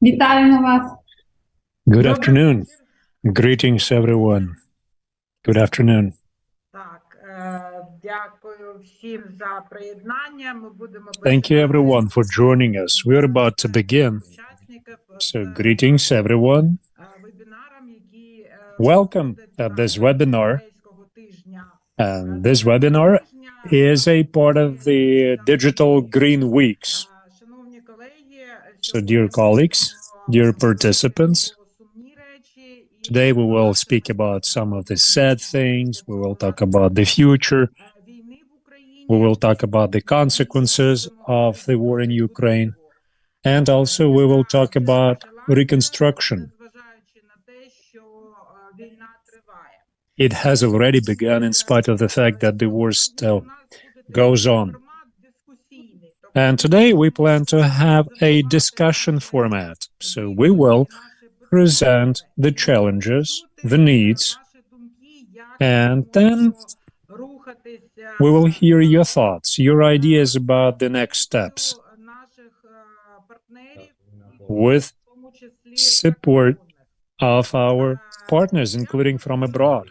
Вітаємо вас. Good afternoon. Greetings, everyone. Good afternoon. Thank you, everyone, for joining us. We're about to begin. So, greetings, everyone. Welcome at this webinar. And this webinar is a part of the Digital Green Weeks. So, dear colleagues, dear participants, today we will speak about some of the sad things, we will talk about the future, we will talk about the consequences of the war in Ukraine, and also we will talk about reconstruction. It has already begun in spite of the fact that the war still goes on. And today we plan to have a discussion format, so we will present the challenges, the needs, and then we will hear your thoughts, your ideas about the next steps, with support of our partners, including from abroad.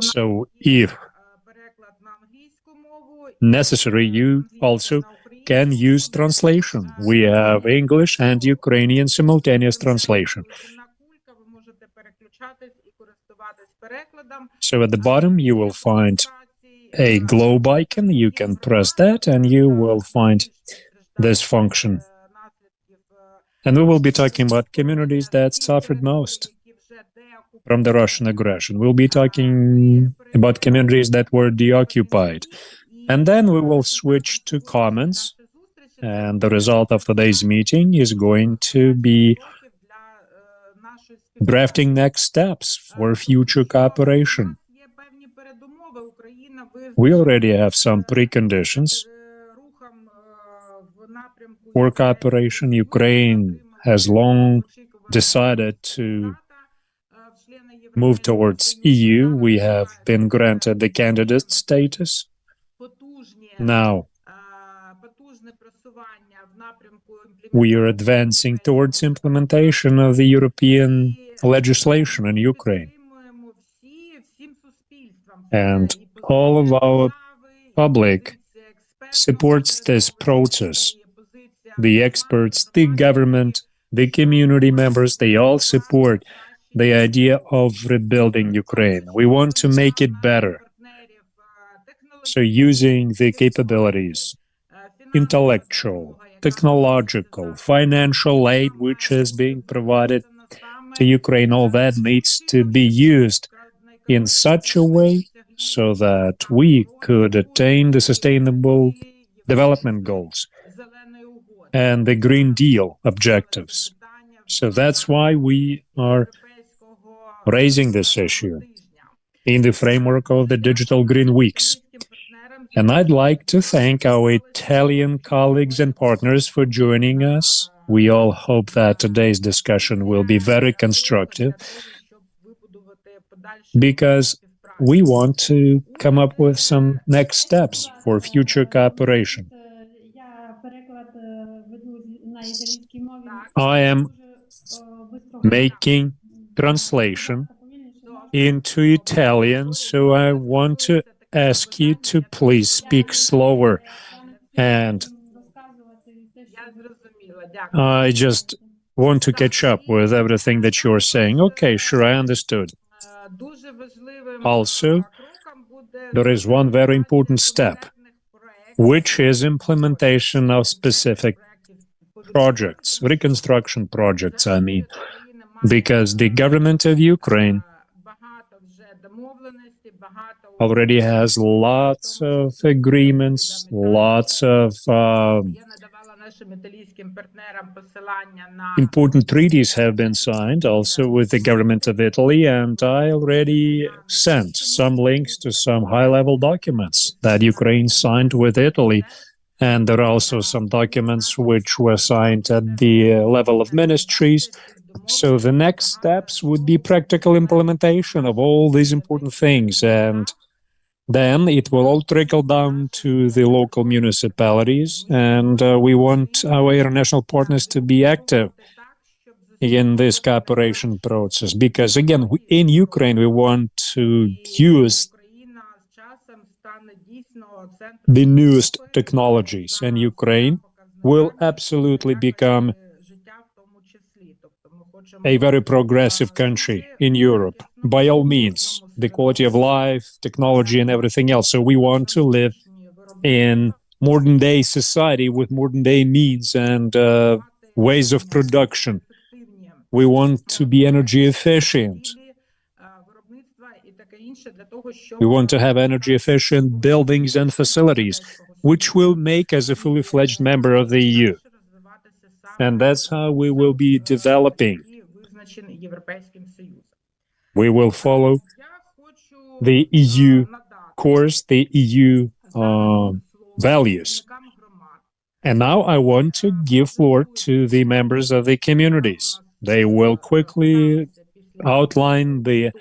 So, if necessary, you also can use translation. We have English and Ukrainian simultaneous translation. So at the bottom you will find a globe icon. You can press that and you will find this function. And we will be talking about communities that suffered most from the Russian aggression. We'll be talking about communities that were deoccupied. And then we will switch to comments. And the result of today's meeting is going to be drafting next steps for future cooperation. We already have some preconditions for cooperation. Ukraine has long decided to move towards EU. We have been granted the candidate status. Now, we are advancing towards implementation of the European legislation in Ukraine. And all of our public supports this process. The experts, the government, the community members, they all support the idea of rebuilding Ukraine. We want to make it better. So using the capabilities, intellectual, technological, financial aid which is being provided to Ukraine, all that needs to be used in such a way so that we could attain the sustainable development goals and the Green Deal objectives. So that's why we are raising this issue in the framework of the Digital Green Weeks. And I'd like to thank our Italian colleagues and partners for joining us. We all hope that today's discussion will be very constructive because we want to come up with some next steps for future cooperation. I am making translation into Italian, so I want to ask you to please speak slower. And I just want to catch up with everything that you're saying. Okay, sure, I understood. Also, there is one very important step, which is implementation of specific projects, reconstruction projects, I mean, because the government of Ukraine already has lots of agreements, lots of important treaties have been signed also with the government of Italy, and I already sent some links to some high-level documents that Ukraine signed with Italy, and there are also some documents which were signed at the level of ministries. So the next steps would be practical implementation of all these important things, and Then it will all trickle down to the local municipalities, and we want our international partners to be active in this cooperation process, because again, in Ukraine we want to use the newest technologies, and Ukraine will absolutely become a very progressive country in Europe, by all means, the quality of life, technology, and everything else. So we want to live in modern day society with modern day means and ways of production. We want to be energy efficient. We want to have energy efficient buildings and facilities, which will make us a fully fledged member of the EU. And that's how we will be developing. We will follow the EU course, the EU values. And now I want to give floor to the members of the communities. They will quickly outline the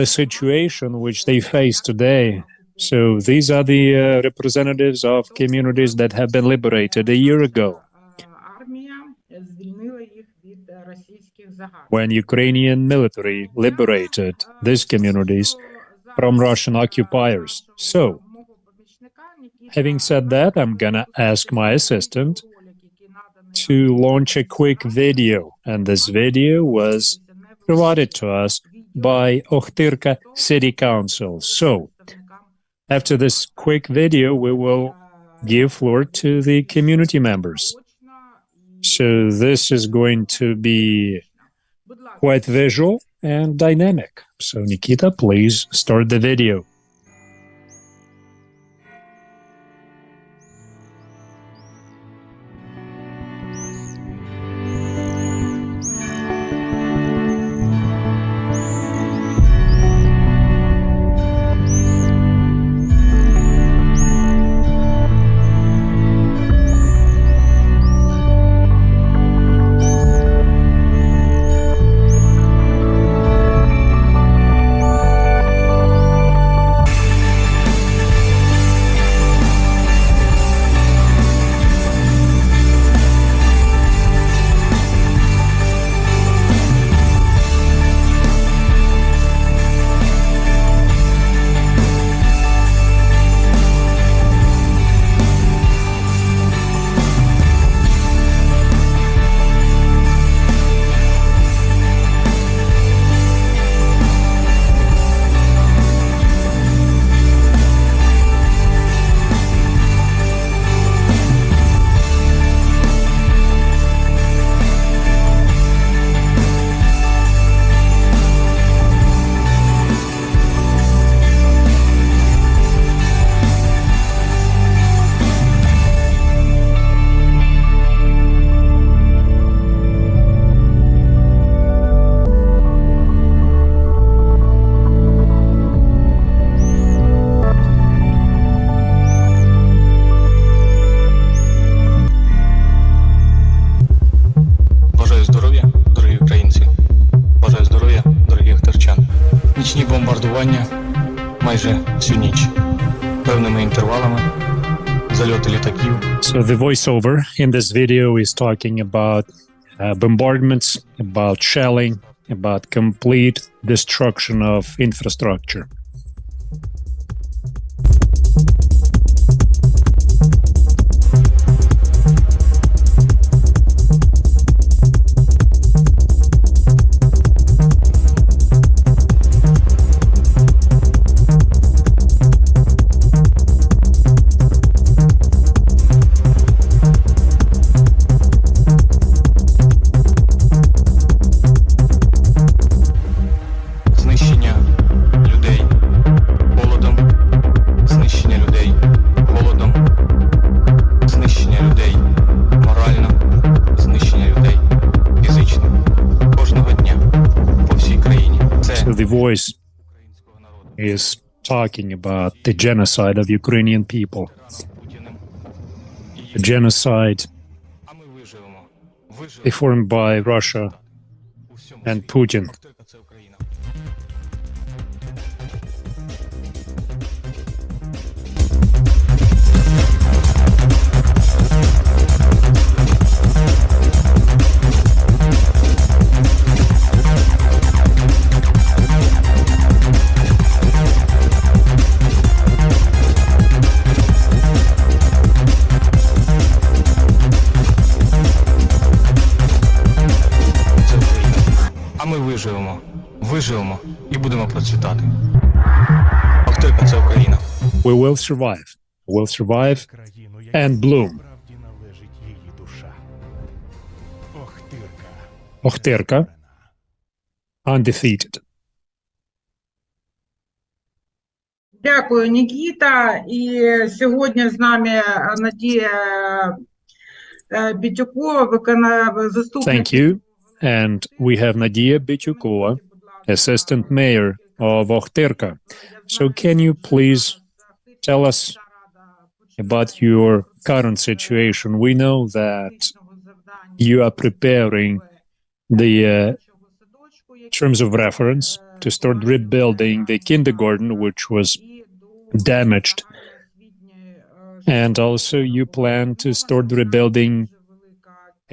situation which they face today. So these are the representatives of communities that have been liberated a year ago, when Ukrainian military liberated these communities from Russian occupiers. So, having said that, I'm gonna ask my assistant to launch a quick video, and this video was provided to us by Ohtyrka City Council. So, after this quick video, we will give floor to the community members. So this is going to be quite visual and dynamic. So Nikita, please start the video. бомбардування майже всю ніч. Певними інтервалами зальоти літаків. So the voiceover in this video is talking about bombardments, about shelling, about complete destruction of infrastructure. The voice is talking about the genocide of Ukrainian people. The genocide performed by Russia and Putin. виживемо і будемо процвітати. Охтирка – це Україна. We will survive. We'll survive and bloom. Справді належить її душа. Охтирка. Охтирка undefeated. Дякую, Нікіта. І сьогодні з нами Надія Бітюкова, заступник. Thank you. And we have Nadia Bityukova, Assistant Mayor of Охтирка. So can you please tell us about your current situation? We know that you are preparing the terms of reference to start rebuilding the kindergarten, which was damaged. And also you plan to start rebuilding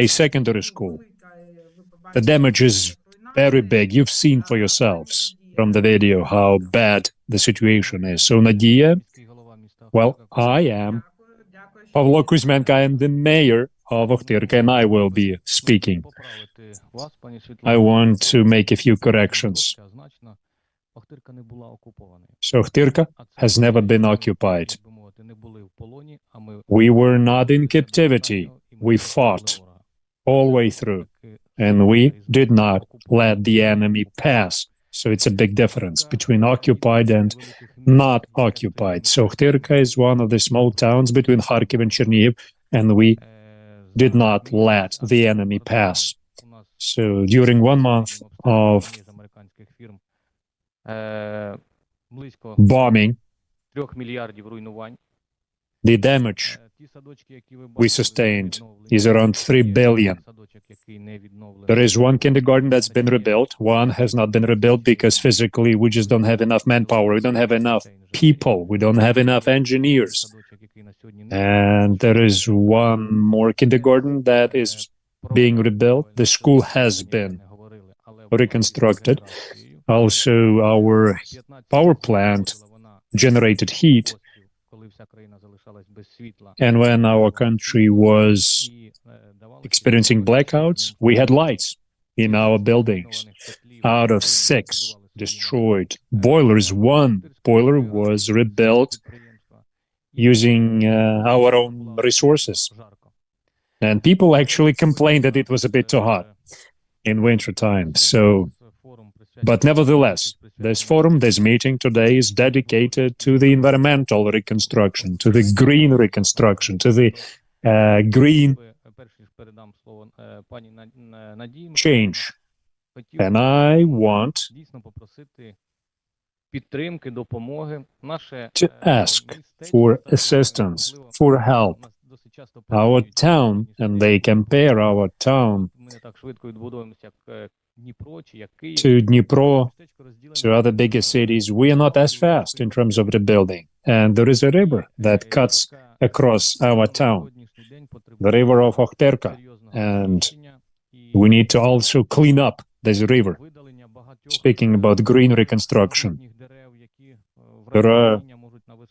a secondary school. The damage is very big. You've seen for yourselves from the video how bad the situation is. So Nadia, well, I am Pavlo Kuzmenko. I am the mayor of Охтирка, and I will be speaking. I want to make a few corrections. So Охтирка has never been occupied. We were not in captivity. We fought all the way through, and we did not let the enemy pass. So it's a big difference between occupied and not occupied. So Охтирка is one of the small towns between Kharkiv and Chernihiv, and we did not let the enemy pass. So during 1 month of bombing, the damage we sustained is around 3 billion. There is one kindergarten that's been rebuilt. One has not been rebuilt because physically we just don't have enough manpower. We don't have enough people. We don't have enough engineers. And there is one more kindergarten that is being rebuilt. The school has been reconstructed. Also, our power plant generated heat. And when our country was experiencing blackouts, we had lights in our buildings. Out of 6 destroyed boilers, 1 boiler was rebuilt using our own resources. And people actually complained that it was a bit too hot in winter time. But nevertheless, this forum, this meeting today is dedicated to the environmental reconstruction, to the green reconstruction, to the green change. And I want to ask for assistance, for help. Our town, and they compare our town to Dnipro, to other bigger cities. We are not as fast in terms of rebuilding. And there is a river that cuts across our town, the river of Охтирка. And we need to also clean up this river. Speaking about green reconstruction, there are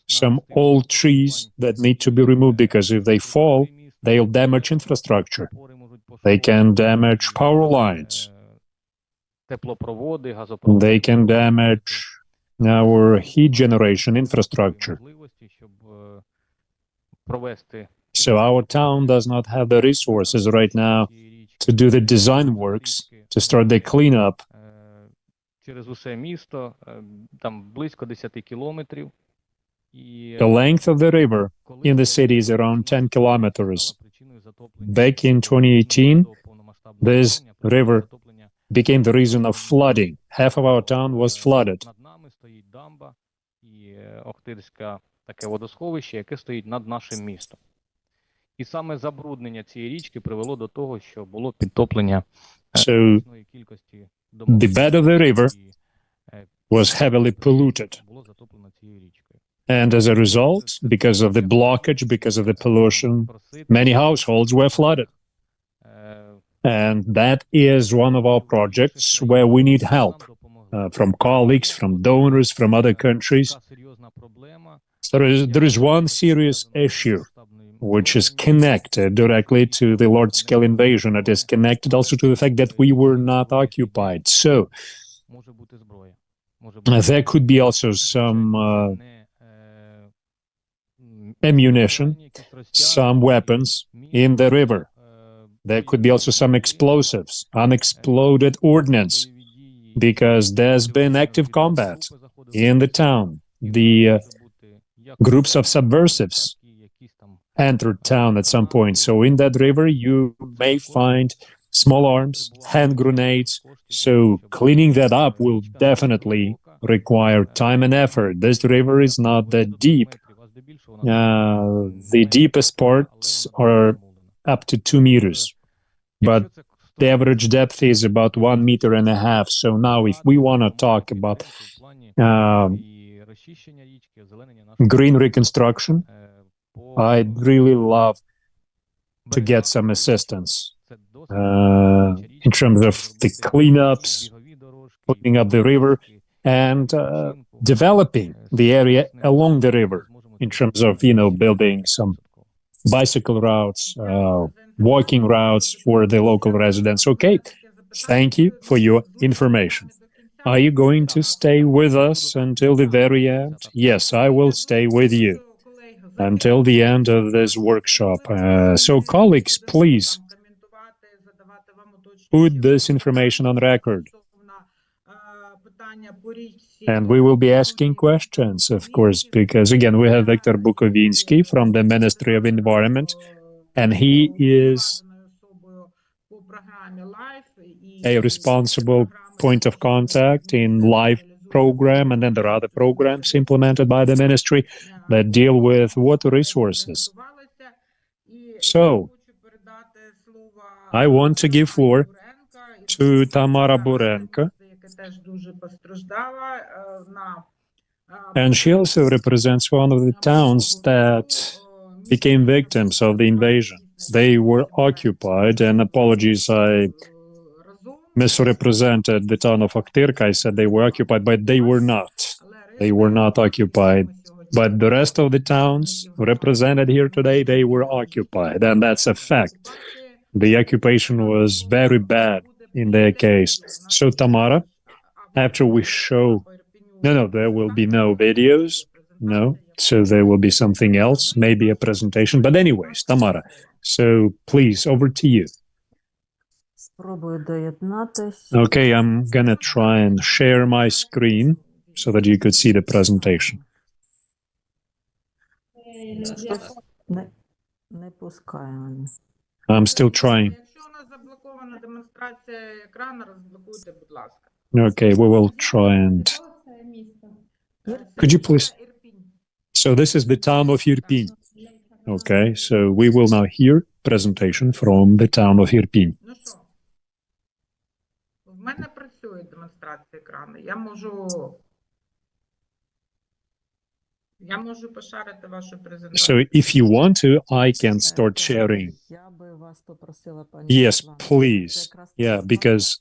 some old trees that need to be removed because if they fall, they'll damage infrastructure. They can damage power lines. They can damage our heat generation infrastructure. So our town does not have the resources right now to do the design works, to start the cleanup. The length of the river in the city is around 10 kilometers. Back in 2018, this river became the reason of flooding. Half of our town was flooded. So the bed of the river was heavily polluted. And as a result, because of the blockage, because of the pollution, many households were flooded. And that is one of our projects where we need help from colleagues, from donors, from other countries. There is one serious issue which is connected directly to the large-scale invasion. It is connected also to the fact that we were not occupied. So There could be also some ammunition, some weapons in the river. There could be also some explosives, unexploded ordnance, because there's been active combat in the town. The groups of subversives entered town at some point. So in that river, you may find small arms, hand grenades. So cleaning that up will definitely require time and effort. This river is not that deep. The deepest parts are up to 2 meters, but the average depth is about 1.5 meters. So now if we want to talk about green reconstruction, I'd really love to get some assistance in terms of the cleanups, cleaning up the river, and developing the area along the river in terms of, building some bicycle routes, walking routes for the local residents. Okay, thank you for your information. Are you going to stay with us until the very end? Yes, I will stay with you until the end of this workshop. So colleagues, please put this information on record. And we will be asking questions, of course, because again, we have Viktor Bukovinsky from the Ministry of Environment, and he is a responsible point of contact in LIFE program, and then there are other programs implemented by the ministry that deal with water resources. So, I want to give floor to Tamara Burenko, and she also represents one of the towns that became victims of the invasion. They were occupied, and apologies, I misrepresented the town of Oktyrka. I said they were occupied, but they were not. They were not occupied. But the rest of the towns represented here today, they were occupied, and that's a fact. The occupation was very bad in their case. So, Tamara, after we show... No, there will be no videos. No, so there will be something else, maybe a presentation. But anyways, Tamara, so please, over to you. Okay, I'm gonna try and share my screen so that you could see the presentation. I'm still trying. Okay, we will try and... Could you please... So this is the town of Irpin. Okay, so we will now hear presentation from the town of Irpin. So if you want to, I can start sharing. Yes, please. Yeah, because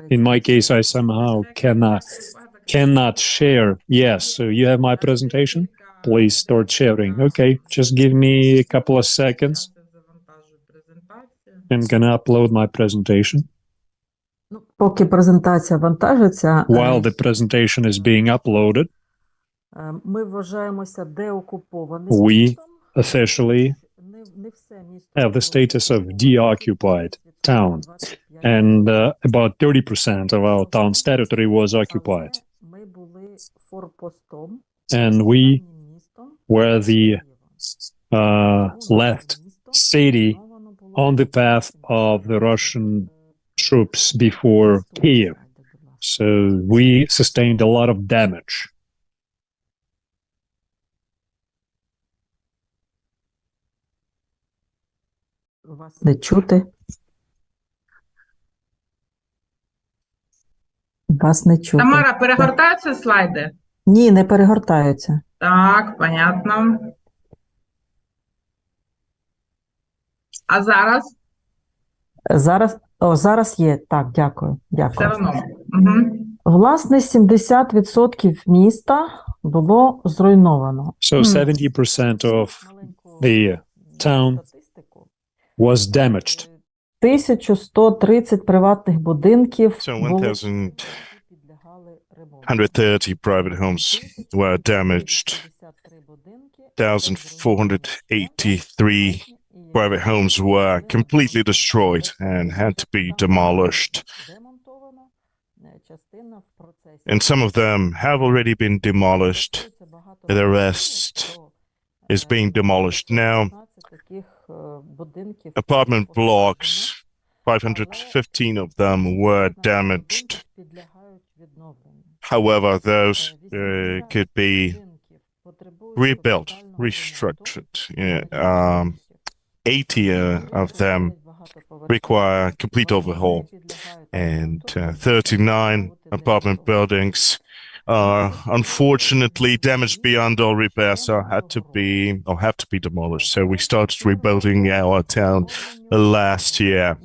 in my case, I somehow cannot share. Yes, so you have my presentation? Please start sharing. Okay, just give me a couple of seconds. I'm gonna upload my presentation. Поки презентація вантажиться, While the presentation is being uploaded, ми вважаємося деокупованим we містом. officially Не все місто have the status of deoccupied town, and about 30% of our town's territory was occupied. Ми були форпостом, And we містом, were the left city on the path of the Russian troops before Kyiv. So we sustained a lot of damage. Вас не чути. Вас не чути. Тамара, перегортаються слайди? Ні, не перегортаються. Так, понятно. А зараз? Зараз є. Так, дякую. Все одно. Угу. Власне, 70% міста було зруйновано. So 70% of the town was damaged. 1130 приватних будинків So було 130 private homes were damaged. 1,483 private homes were completely destroyed and had to be demolished. And some of them have already been demolished. The rest is being demolished now. Apartment blocks, 515 of them were damaged. However, those could be rebuilt, restructured. 80 of them require complete overhaul, and 39 apartment buildings are unfortunately damaged beyond all repair, so have to be demolished. So we started rebuilding our town last year.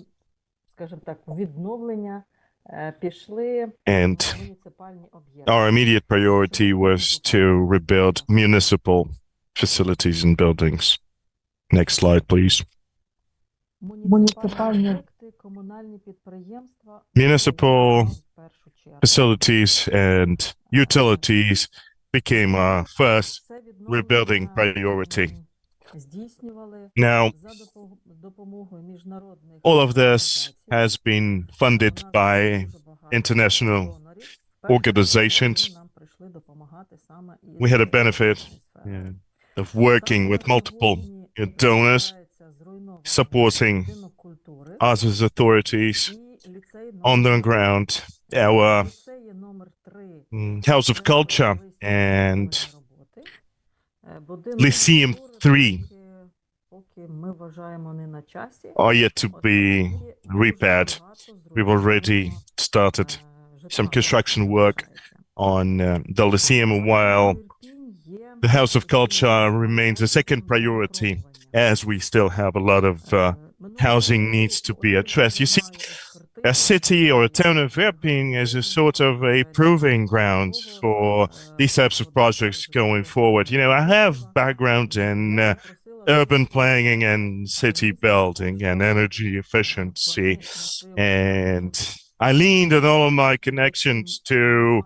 And our immediate priority was to rebuild municipal facilities and buildings. Next slide, please. Municipal facilities and utilities became our first rebuilding priority. Now, all of this has been funded by international organizations. We had a benefit of working with multiple donors, supporting us as authorities on the ground. Our House of Culture and Lyceum 3 are yet to be repaired. We've already started some construction work on the Lyceum, while the House of Culture remains a second priority, as we still have a lot of housing needs to be addressed. You see, a city or a town of Irpin is a sort of a proving ground for these types of projects going forward. You know, I have background in urban planning and city building and energy efficiency, and I leaned on all of my connections to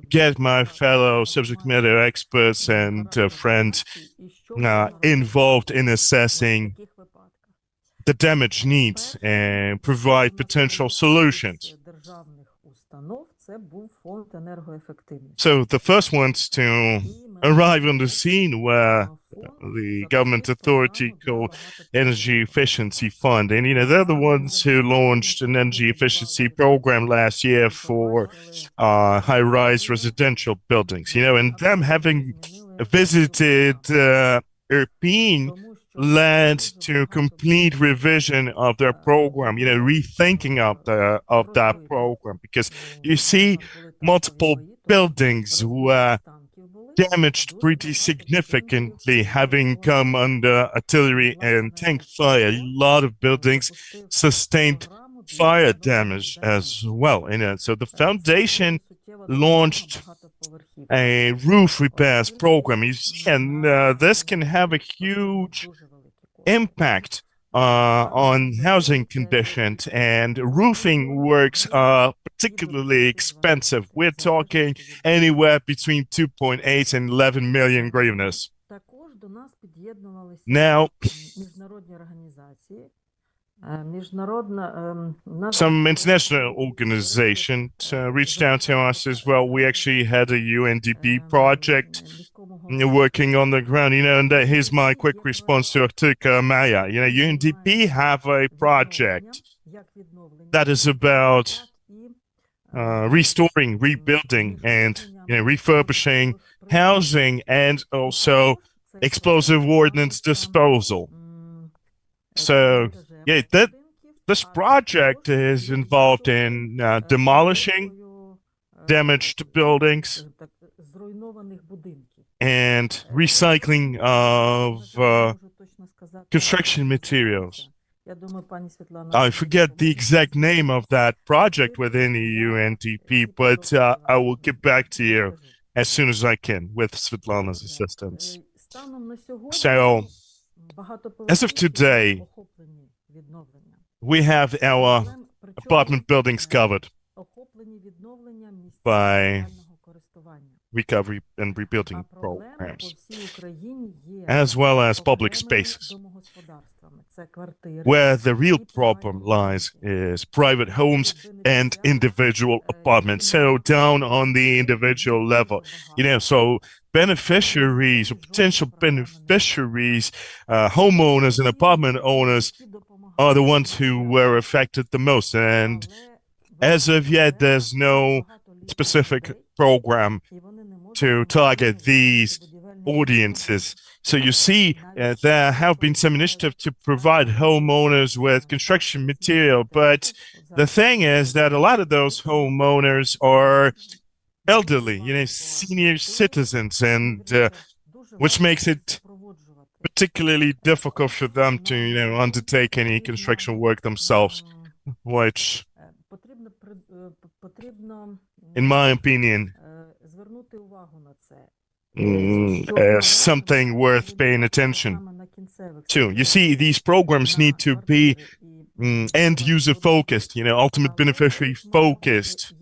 get my fellow subject matter experts and friends involved in assessing the damage needs and provide potential solutions. So the first ones to arrive on the scene were the government authority called Energy Efficiency Fund. And, you know, they're the ones who launched an energy efficiency program last year for high-rise residential buildings, you know, and them having visited Irpin led to complete revision of their program, you know, rethinking of that program, because you see multiple buildings were damaged pretty significantly, having come under artillery and tank fire. A lot of buildings sustained fire damage as well. And so the foundation launched a roof repairs program, you see, and this can have a huge impact on housing conditions, and roofing works are particularly expensive. We're talking anywhere between 2.8 and 11 million hryvnias. Now, some international organizations reached out to us as well. We actually had a UNDP project working on the ground, you know, and here's my quick response to Artika Maya. You know, UNDP have a project that is about restoring, rebuilding, and, you know, refurbishing housing, and also explosive ordnance disposal. So, yeah, this project is involved in demolishing damaged buildings and recycling of construction materials. I forget the exact name of that project within the UNDP, but I will get back to you as soon as I can with Svetlana's assistance. So, as of today, we have our apartment buildings covered by recovery and rebuilding programs, as well as public spaces. Where the real problem lies is private homes and individual apartments. So down on the individual level, so beneficiaries or potential beneficiaries, homeowners and apartment owners are the ones who were affected the most. And as of yet, there's no specific program to target these audiences. So you see, there have been some initiatives to provide homeowners with construction material, but the thing is that a lot of those homeowners are elderly, senior citizens, and which makes it particularly difficult for them to, undertake any construction work themselves, which, in my opinion, is something worth paying attention to. You see, these programs need to be end-user focused, ultimate beneficiary focused.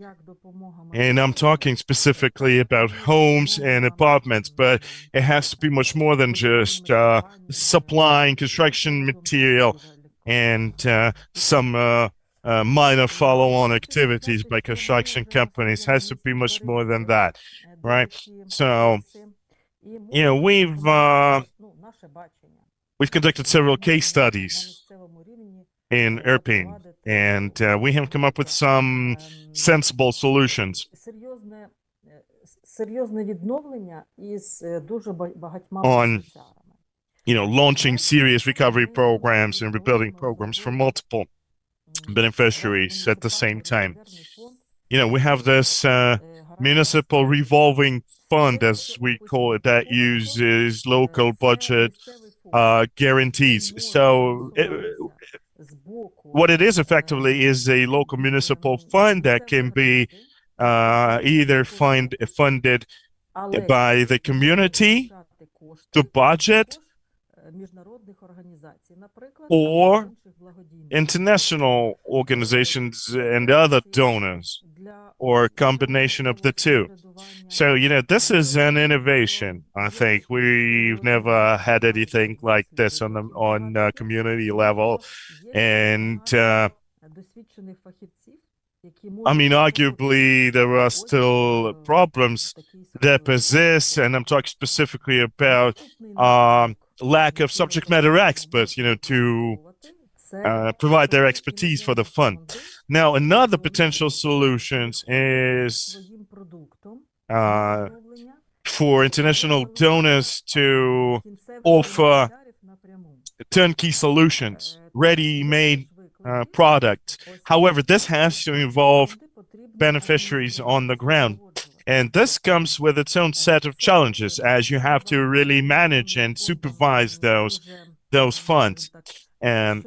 And I'm talking specifically about homes and apartments, but it has to be much more than just supplying construction material and some minor follow-on activities by construction companies. It has to be much more than that, right? So, we've conducted several case studies in Irpin, and we have come up with some sensible solutions on, launching serious recovery programs and rebuilding programs for multiple beneficiaries at the same time. We have this municipal revolving fund, as we call it, that uses local budget guarantees. So what it is effectively is a local municipal fund that can be either funded by the community, the budget, or international organizations and other donors, or a combination of the two. So, this is an innovation. I think we've never had anything like this on community level. And arguably, there are still problems that persist, and I'm talking specifically about lack of subject matter experts, to provide their expertise for the fund. Now, another potential solution is for international donors to offer turnkey solutions, ready-made products. However, this has to involve beneficiaries on the ground. And this comes with its own set of challenges, as you have to really manage and supervise those funds and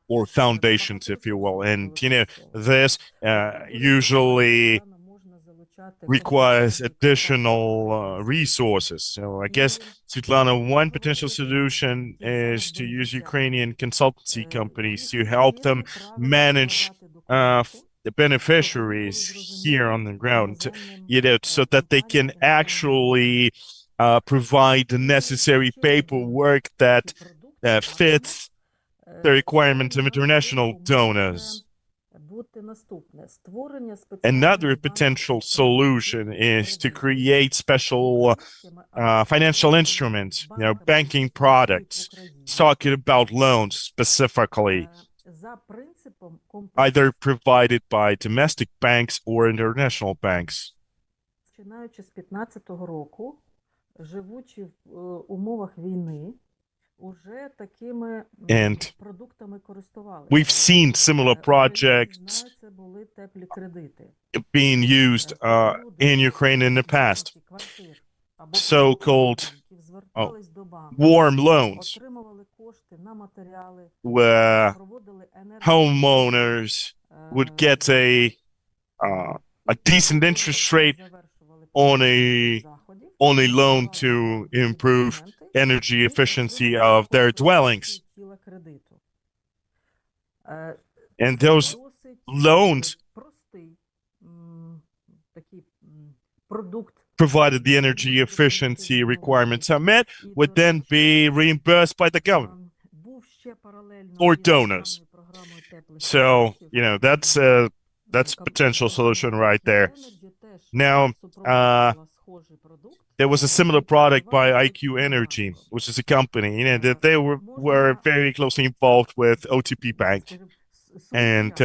or foundations, if you will. And this usually requires additional resources. So I guess, Svetlana, one potential solution is to use Ukrainian consultancy companies to help them manage the beneficiaries here on the ground, so that they can actually provide the necessary paperwork that fits the requirements of international donors. Another potential solution is to create special financial instruments, banking products, talking about loans specifically, either provided by domestic banks or international banks. And we've seen similar projects being used in Ukraine in the past, so-called warm loans, where homeowners would get a decent interest rate on a loan to improve energy efficiency of their dwellings. And those loans provided the energy efficiency requirements are met, would then be reimbursed by the government or donors. So, that's a potential solution right there. Now, there was a similar product by IQ Energy, which is a company, that they were very closely involved with OTP Bank. And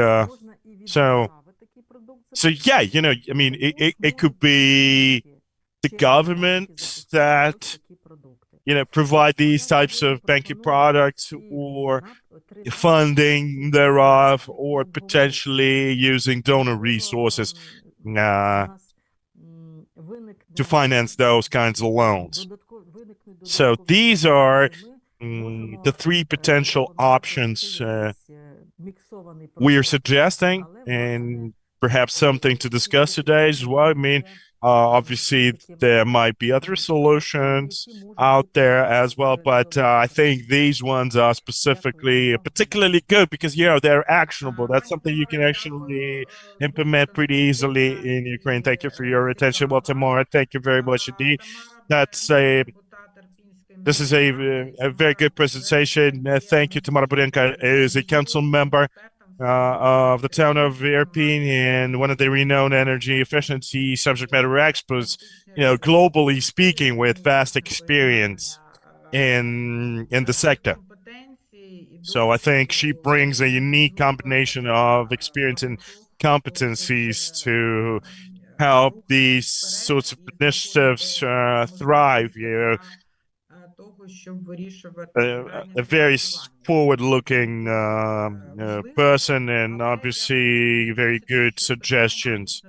so yeah, I mean, it could be the government that, provide these types of banking products or funding thereof, or potentially using donor resources to finance those kinds of loans. So these are the three potential options we are suggesting, and perhaps something to discuss today as well. I mean, obviously, there might be other solutions out there as well, but I think these ones are particularly good because, they're actionable. That's something you can actually implement pretty easily in Ukraine. Thank you for your attention. Well, Tamara, thank you very much indeed. This is a very good presentation. Thank you. Tamara Burenka is a council member of the town of Irpin and one of the renowned energy efficiency subject matter experts, globally speaking, with vast experience in the sector. So I think she brings a unique combination of experience and competencies to help these sorts of initiatives thrive. A very forward-looking person, and obviously very good suggestions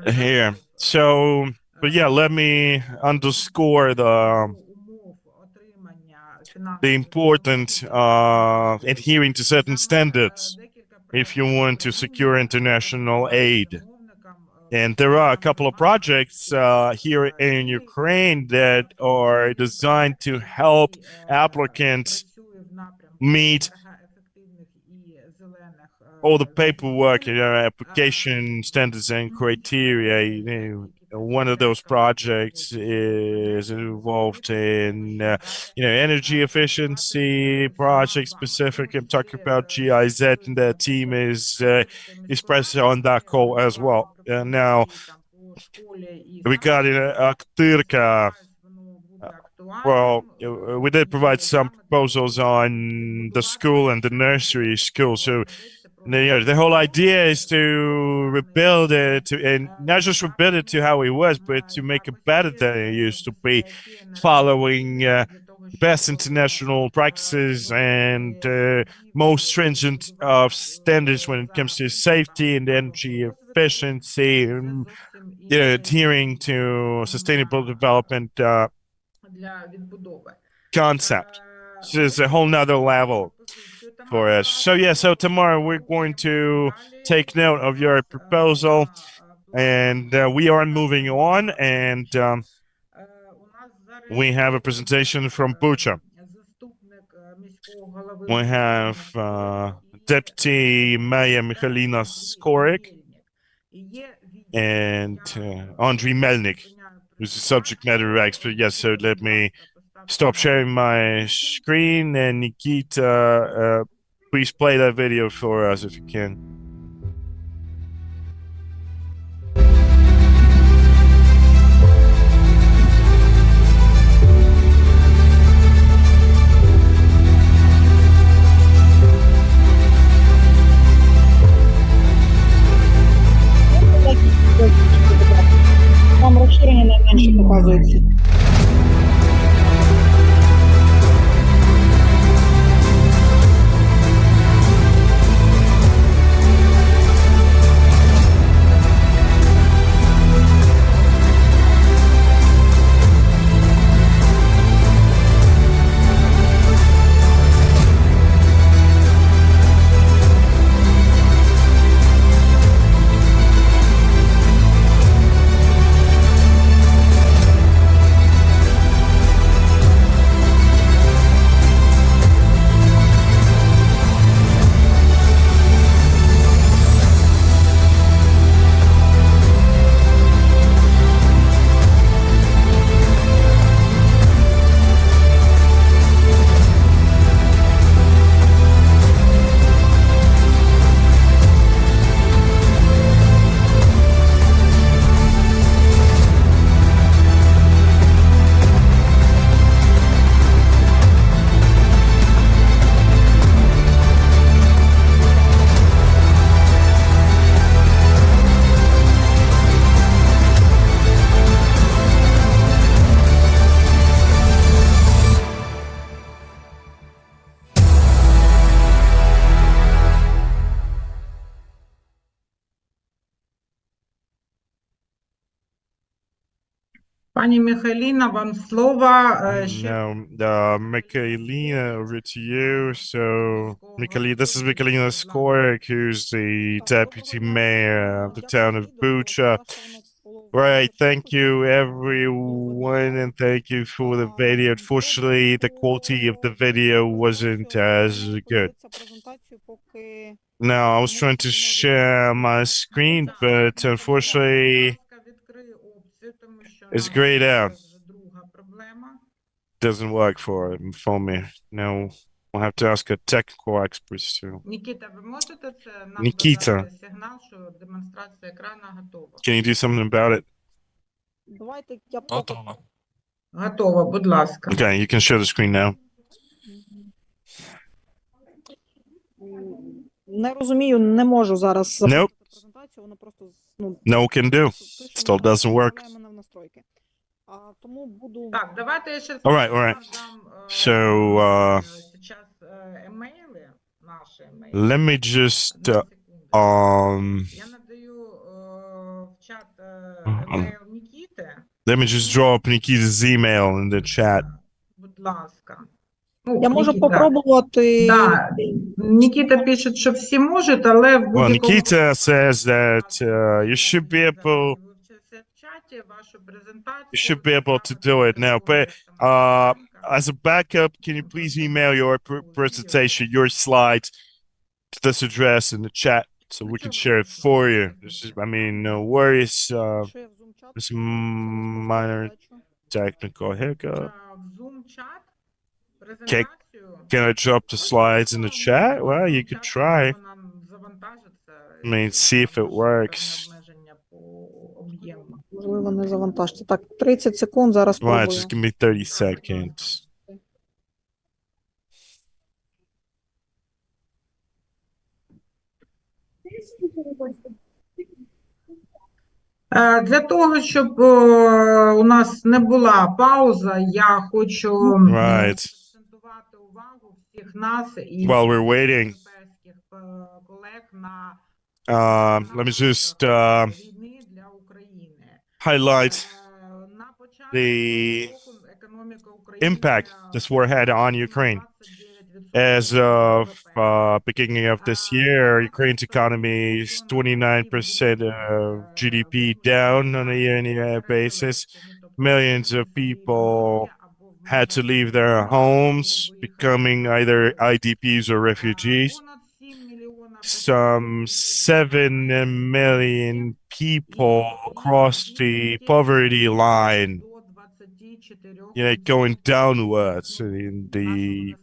here. So, but yeah, let me underscore the importance of adhering to certain standards if you want to secure international aid. And there are a couple of projects here in Ukraine that are designed to help applicants meet all the paperwork, application standards and criteria. One of those projects is involved in, energy efficiency project specific. I'm talking about GIZ, and the team is present on that call as well. Now, regarding Aktyrka, well, we did provide some proposals on the school and the nursery school. So, the whole idea is to rebuild it, and not just rebuild it to how it was, but to make it better than it used to be, following best international practices and most stringent of standards when it comes to safety and energy efficiency, and adhering to sustainable development concept. So it's a whole nother level for us. So tomorrow we're going to take note of your proposal, and we are moving on, and we have a presentation from Bucha. We have Deputy Mayor Michalina Skorik and Andriy Melnik, who's a subject matter expert. Yes, so let me stop sharing my screen, and Nikita, please play that video for us if you can. Там розширення найменше показується. Пані Михайліна, вам слово. Now, Mikhailina, over to you. So, this is Mikhailina Skorik, who's the deputy mayor of the town of Bucha. Right, thank you everyone, and thank you for the video. Unfortunately, the quality of the video wasn't as good. Now, I was trying to share my screen, but unfortunately, it's grayed out. Doesn't work for me. Now, I'll have to ask a technical expert too. Нікіта, ви можете це нам Нікіта. дати сигнал, що демонстрація екрана готова? Can you do something about it? Давайте я Готово. Готова, будь ласка. Okay, you can share the screen now. не розумію, не можу зараз запустити презентацію, воно просто No can do. Still doesn't work. мене в настройки. Тому буду... Так, давайте я ще All right. So, сейчас емейли, наші емейли. let me just, Я надаю в чат емейл Нікіти. let me just draw up Nikita's email in the chat. Будь ласка. Я можу попробувати... Да. Нікіта пише, що всі можуть, але в Well, будь-якому... Nikita says that you should be able to do it now. But as a backup, can you please email your presentation, your slides to this address in the chat so we can share it for you? No worries. It's minor technical hiccup. Can I drop the slides in the chat? Well, you could try. See if it works. Можливо, не завантажте. Так, 30 секунд, зараз Right, пробую. just give me 30 seconds. Для того, щоб у нас не була пауза, я хочу акцентувати увагу всіх нас і While we're waiting, європейських колег на let me just війни для України. highlight На початку the року економіка України impact this war had on Ukraine. As of beginning of this year, Ukraine's economy is 29% of GDP down on a year-on-year basis. Millions of people had to leave their homes, becoming either IDPs or refugees. Some 7 million people crossed the poverty line, going downwards. The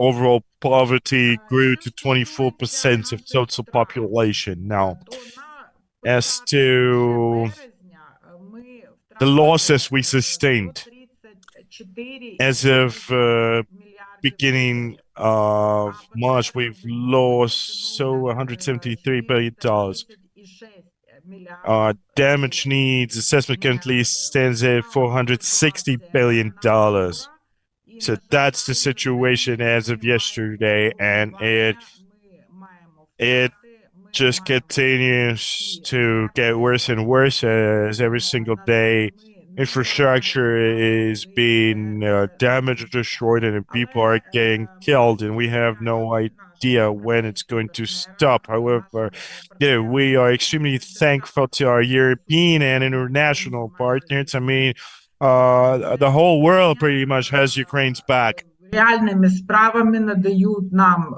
overall poverty grew to 24% of total population. Now, as to the losses we sustained, as of beginning of March, we've lost $173 billion. Damage needs assessment currently stands at $460 billion. So that's the situation as of yesterday, and it just continues to get worse and worse as every single day infrastructure is being damaged, destroyed, and people are getting killed, and we have no idea when it's going to stop. However, we are extremely thankful to our European and international partners. The whole world pretty much has Ukraine's back. Реальними справами надають нам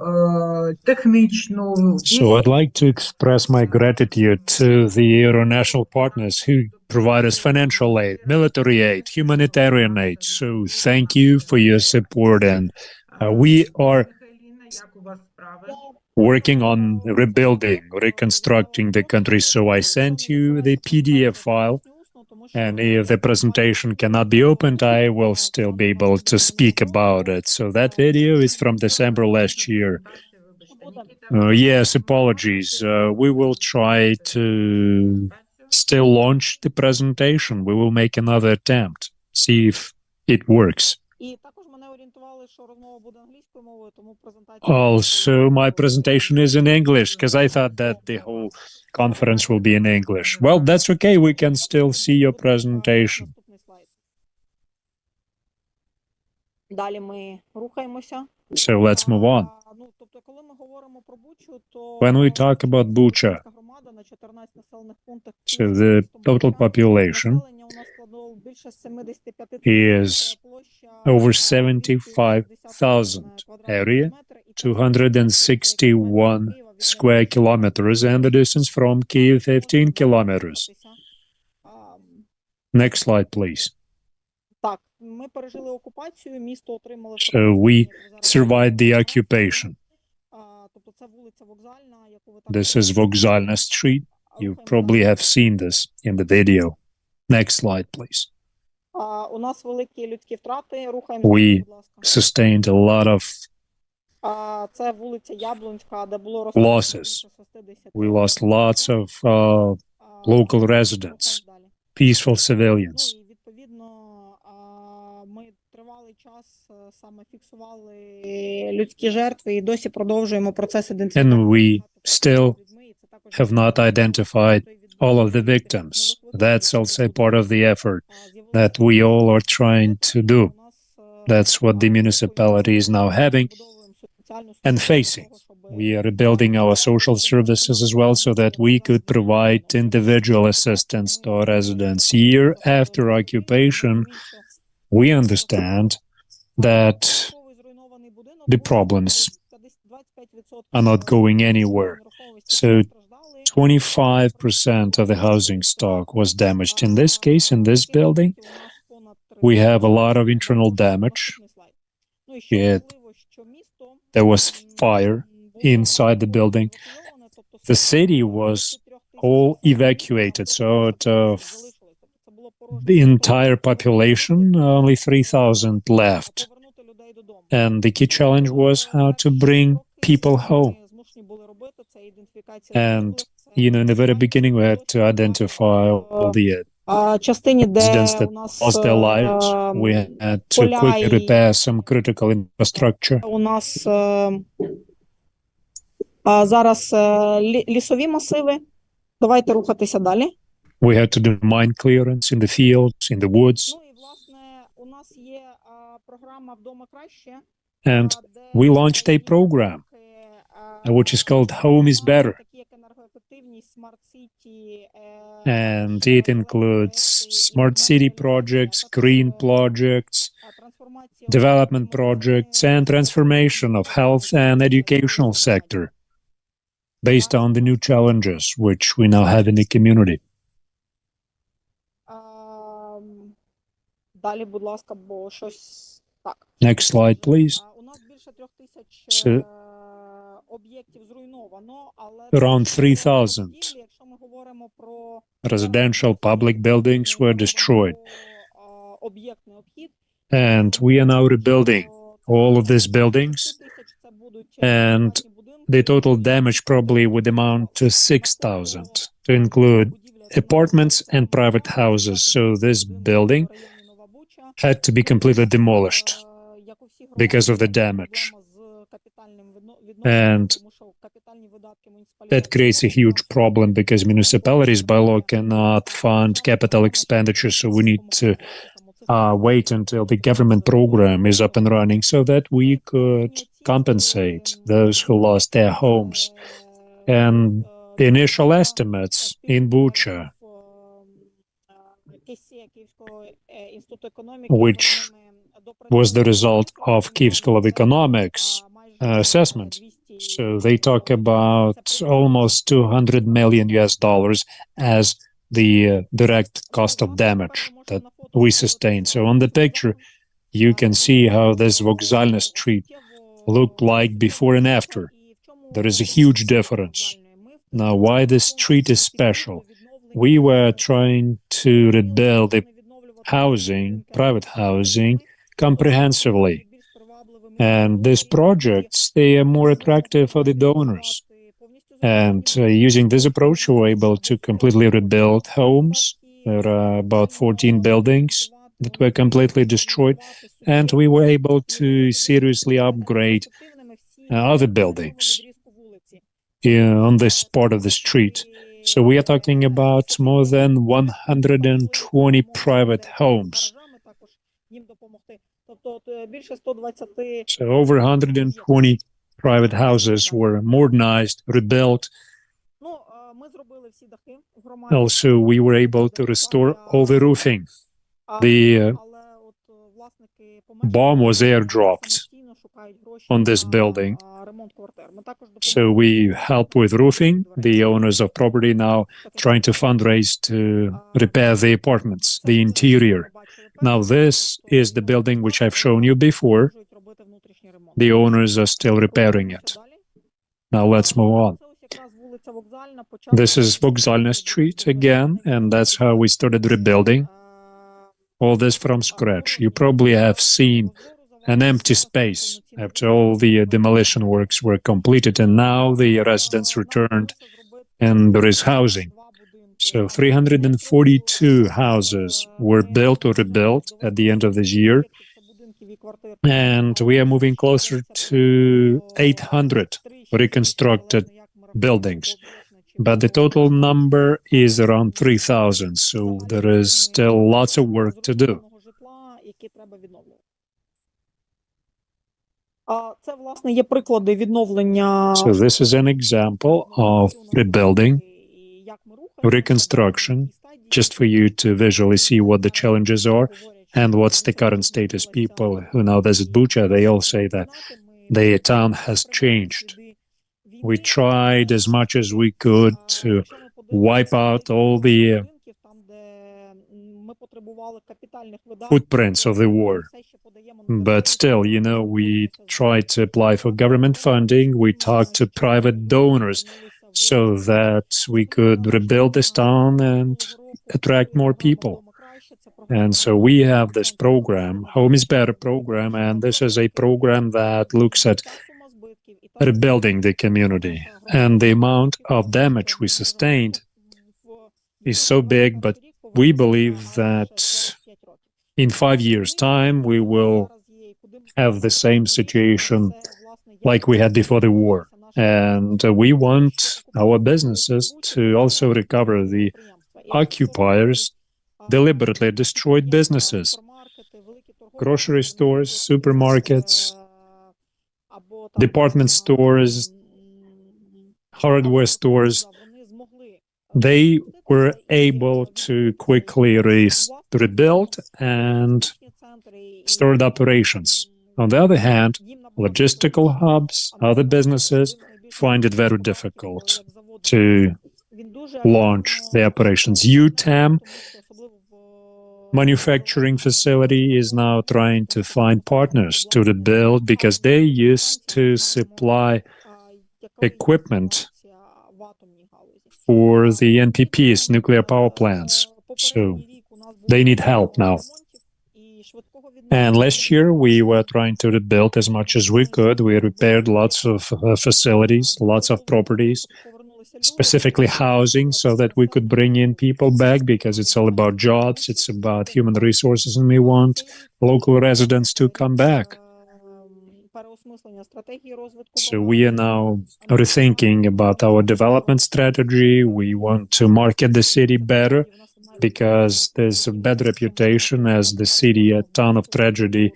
технічну... So I'd like to express my gratitude to the international partners who provide us financial aid, military aid, humanitarian aid. So thank you for your support, and we are working on rebuilding, reconstructing the country. So I sent you the PDF file, and if the presentation cannot be opened, I will still be able to speak about it. So that video is from December last year. Yes, apologies. We will try to still launch the presentation. We will make another attempt, see if it works. Also, my presentation is in English, because I thought that the whole conference will be in English. Well, that's okay. We can still see your presentation. Далі ми рухаємося. So let's move on. Ну, тобто, коли ми говоримо про Бучу, то When we talk about Bucha, громада на 14 населених пунктах so the total population населення у нас складало більше 75 is over 75,000 area, 261 square kilometers, and the distance from Kyiv 15 kilometers. Next slide, please. Так, ми пережили окупацію, місто отримало... So we survived the occupation. Тобто це вулиця Вокзальна, яку ви This is Vokzalna Street. You probably have seen this in the video. Next slide, please. У нас великі людські втрати, рухаємося, We будь ласка. sustained a lot of Це вулиця Яблунська, де було losses. We lost lots of local residents, peaceful civilians. Ну, і відповідно, ми тривалий час саме фіксували людські жертви і досі продовжуємо процес ідентифікації. And we still have not identified all of the victims. That's also part of the effort that we all are trying to do. That's what the municipality is now having and facing. We are rebuilding our social services as well so that we could provide individual assistance to our residents. Year after occupation, we understand that the problems are not going anywhere. So 25% of the housing stock was damaged. In this case, in this building, we have a lot of internal damage. There was fire inside the building. The city was all evacuated, so out of the entire population, only 3,000 left. And the key challenge was how to bring people home. And, you know, in the very beginning, we had to identify all the residents that lost their lives. We had to quickly repair some critical infrastructure. У нас зараз лісові масиви. Давайте рухатися далі. We had to do mine clearance in the fields, in the woods. Ну і, власне, у нас є програма «Вдома краще». And we launched a program, which is called Home is Better. And it includes smart city projects, green projects, development projects, and transformation of health and educational sector based on the new challenges which we now have in the community. Далі, будь ласка, бо щось так. Next slide, please. У нас більше 3,000 об'єктів зруйновано, але around 3,000 якщо ми говоримо про residential public buildings were destroyed. об'єктний обхід, And we are now rebuilding all of these buildings, and the total damage probably would amount to 6,000, to include apartments and private houses. So this building had to be completely demolished because of the damage. And that creates a huge problem because municipalities by law cannot fund capital expenditure, so we need to wait until the government program is up and running so that we could compensate those who lost their homes. And the initial estimates in Bucha, which was the result of Kyiv School of Economics assessment. So they talk about almost $200 million as the direct cost of damage that we sustained. So on the picture, you can see how this Vokzalna Street looked like before and after. There is a huge difference. Now, why this street is special? We were trying to rebuild the housing, private housing, comprehensively. And these projects, they are more attractive for the donors. And using this approach, we were able to completely rebuild homes. There are about 14 buildings that were completely destroyed. And we were able to seriously upgrade other buildings on this part of the street. So we are talking about more than 120 private homes So over 120 private houses were modernized, rebuilt. Also, we were able to restore all the roofing. The bomb was airdropped on this building. So we help with roofing. The owners of property now trying to fundraise to repair the apartments, the interior. Now this is the building which I've shown you before. The owners are still repairing it. Now let's move on. This is Vokzalna Street again, and that's how we started rebuilding. All this from scratch. You probably have seen an empty space after all the demolition works were completed, and now the residents returned and there is housing. So 342 houses were built or rebuilt at the end of this year, and we are moving closer to 800 reconstructed buildings. But the total number is around 3,000, so there is still lots of work to do. So this is an example of rebuilding, reconstruction, just for you to visually see what the challenges are and what's the current status. People who now visit Bucha, they all say that the town has changed. We tried as much as we could to wipe out all the footprints of the war. But still, you know, we tried to apply for government funding. We talked to private donors so that we could rebuild this town and attract more people. And so we have this program, Home is Better program, and this is a program that looks at rebuilding the community. And the amount of damage we sustained is so big, but we believe that in 5 years' time, we will have the same situation like we had before the war. And we want our businesses to also recover. The occupiers deliberately destroyed businesses, grocery stores, supermarkets, department stores, hardware stores. They were able to quickly rebuild and start operations. On the other hand, logistical hubs, other businesses find it very difficult to launch the operations. UTAM manufacturing facility is now trying to find partners to rebuild because they used to supply equipment for the NPPs, nuclear power plants. So they need help now. And last year, we were trying to rebuild as much as we could. We repaired lots of facilities, lots of properties, specifically housing, so that we could bring in people back, because it's all about jobs, it's about human resources, and we want local residents to come back. So we are now rethinking about our development strategy. We want to market the city better, because there's a bad reputation as the city, a town of tragedy,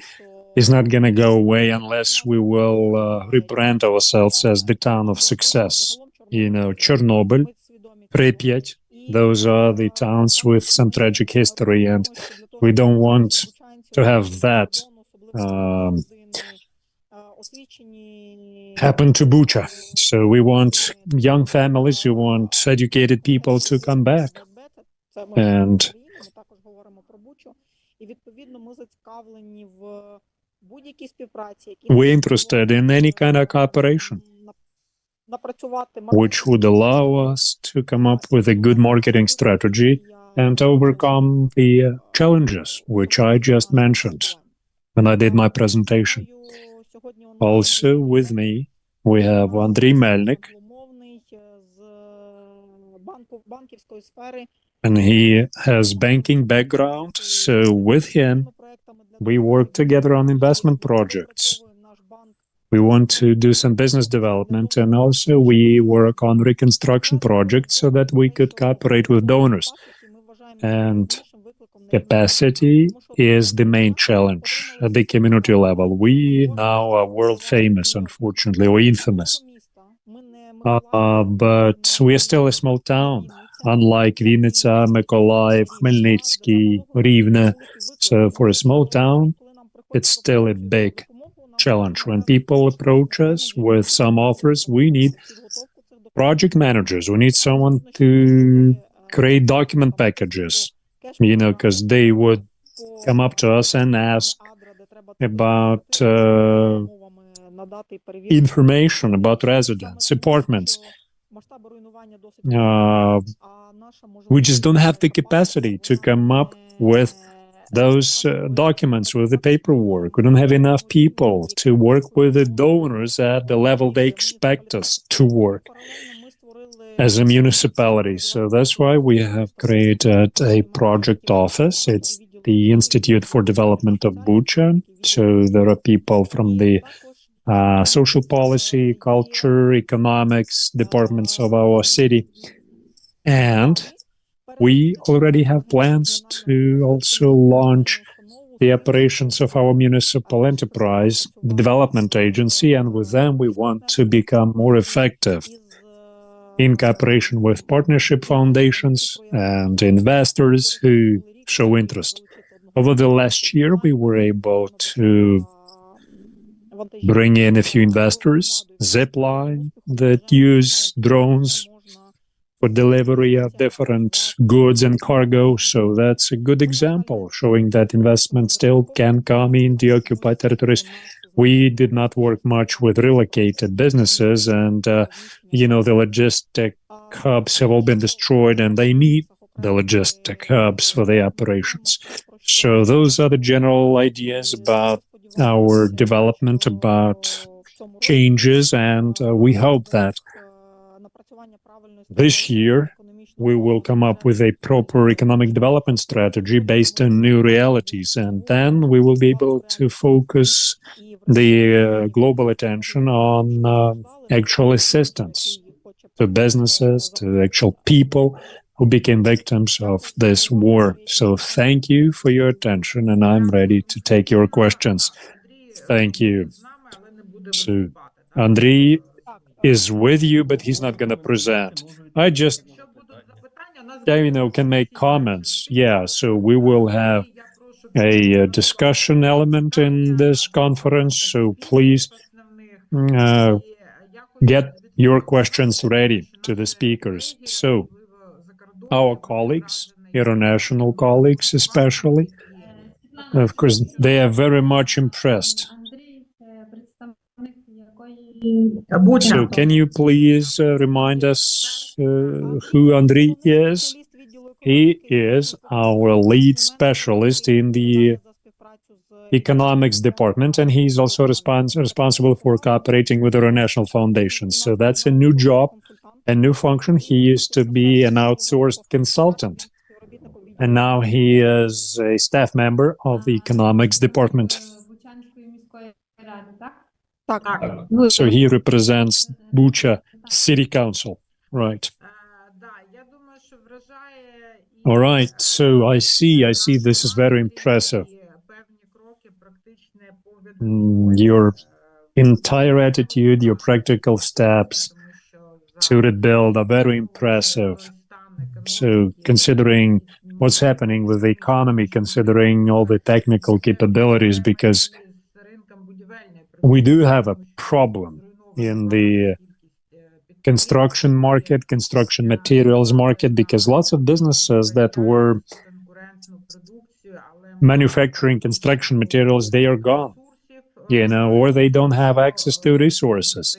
is not going to go away unless we will rebrand ourselves as the town of success. You know, Chernobyl, Pripyat, those are the towns with some tragic history, and we don't want to have that happen to Bucha. So we want young families, we want educated people to come back. And we're interested in any kind of cooperation which would allow us to come up with a good marketing strategy and overcome the challenges which I just mentioned when I did my presentation. Also with me, we have Andriy Melnik, and he has banking background, so with him, we work together on investment projects. We want to do some business development, and also we work on reconstruction projects so that we could cooperate with donors. And Capacity is the main challenge at the community level. We now are world famous, unfortunately, or infamous. But we are still a small town, unlike Vinnytsia, Mykolaiv, Khmelnytsky, Rivne. So for a small town, it's still a big challenge. When people approach us with some offers, we need project managers. We need someone to create document packages, because they would come up to us and ask about information about residents, apartments. We just don't have the capacity to come up with those documents, with the paperwork. We don't have enough people to work with the donors at the level they expect us to work as a municipality. So that's why we have created a project office. It's the Institute for Development of Bucha. So there are people from the social policy, culture, economics departments of our city. And we already have plans to also launch the operations of our municipal enterprise, the development agency, and with them we want to become more effective in cooperation with partnership foundations and investors who show interest. Over the last year, we were able to bring in a few investors, Zipline, that use drones for delivery of different goods and cargo. So that's a good example, showing that investment still can come in the occupied territories. We did not work much with relocated businesses, and the logistic hubs have all been destroyed, and they need the logistic hubs for their operations. So those are the general ideas about our development, about changes, and we hope that this year we will come up with a proper economic development strategy based on new realities, and then we will be able to focus the global attention on actual assistance to businesses, to actual people who became victims of this war. So thank you for your attention, and I'm ready to take your questions. Thank you. So Andriy is with you, but he's not going to present. I just, can make comments. Yeah, so we will have a discussion element in this conference, so please get your questions ready to the speakers. So our colleagues, international colleagues especially, of course, they are very much impressed. So can you please remind us who Andriy is? He is our lead specialist in the economics department, and he's also responsible for cooperating with international foundations. So that's a new job, a new function. He used to be an outsourced consultant, and now he is a staff member of the economics department. So he represents Bucha City Council, right? All right, so I see this is very impressive. Your entire attitude, your practical steps to rebuild are very impressive. So considering what's happening with the economy, considering all the technical capabilities, because we do have a problem in the construction market, construction materials market, because lots of businesses that were manufacturing construction materials, they are gone, or they don't have access to resources,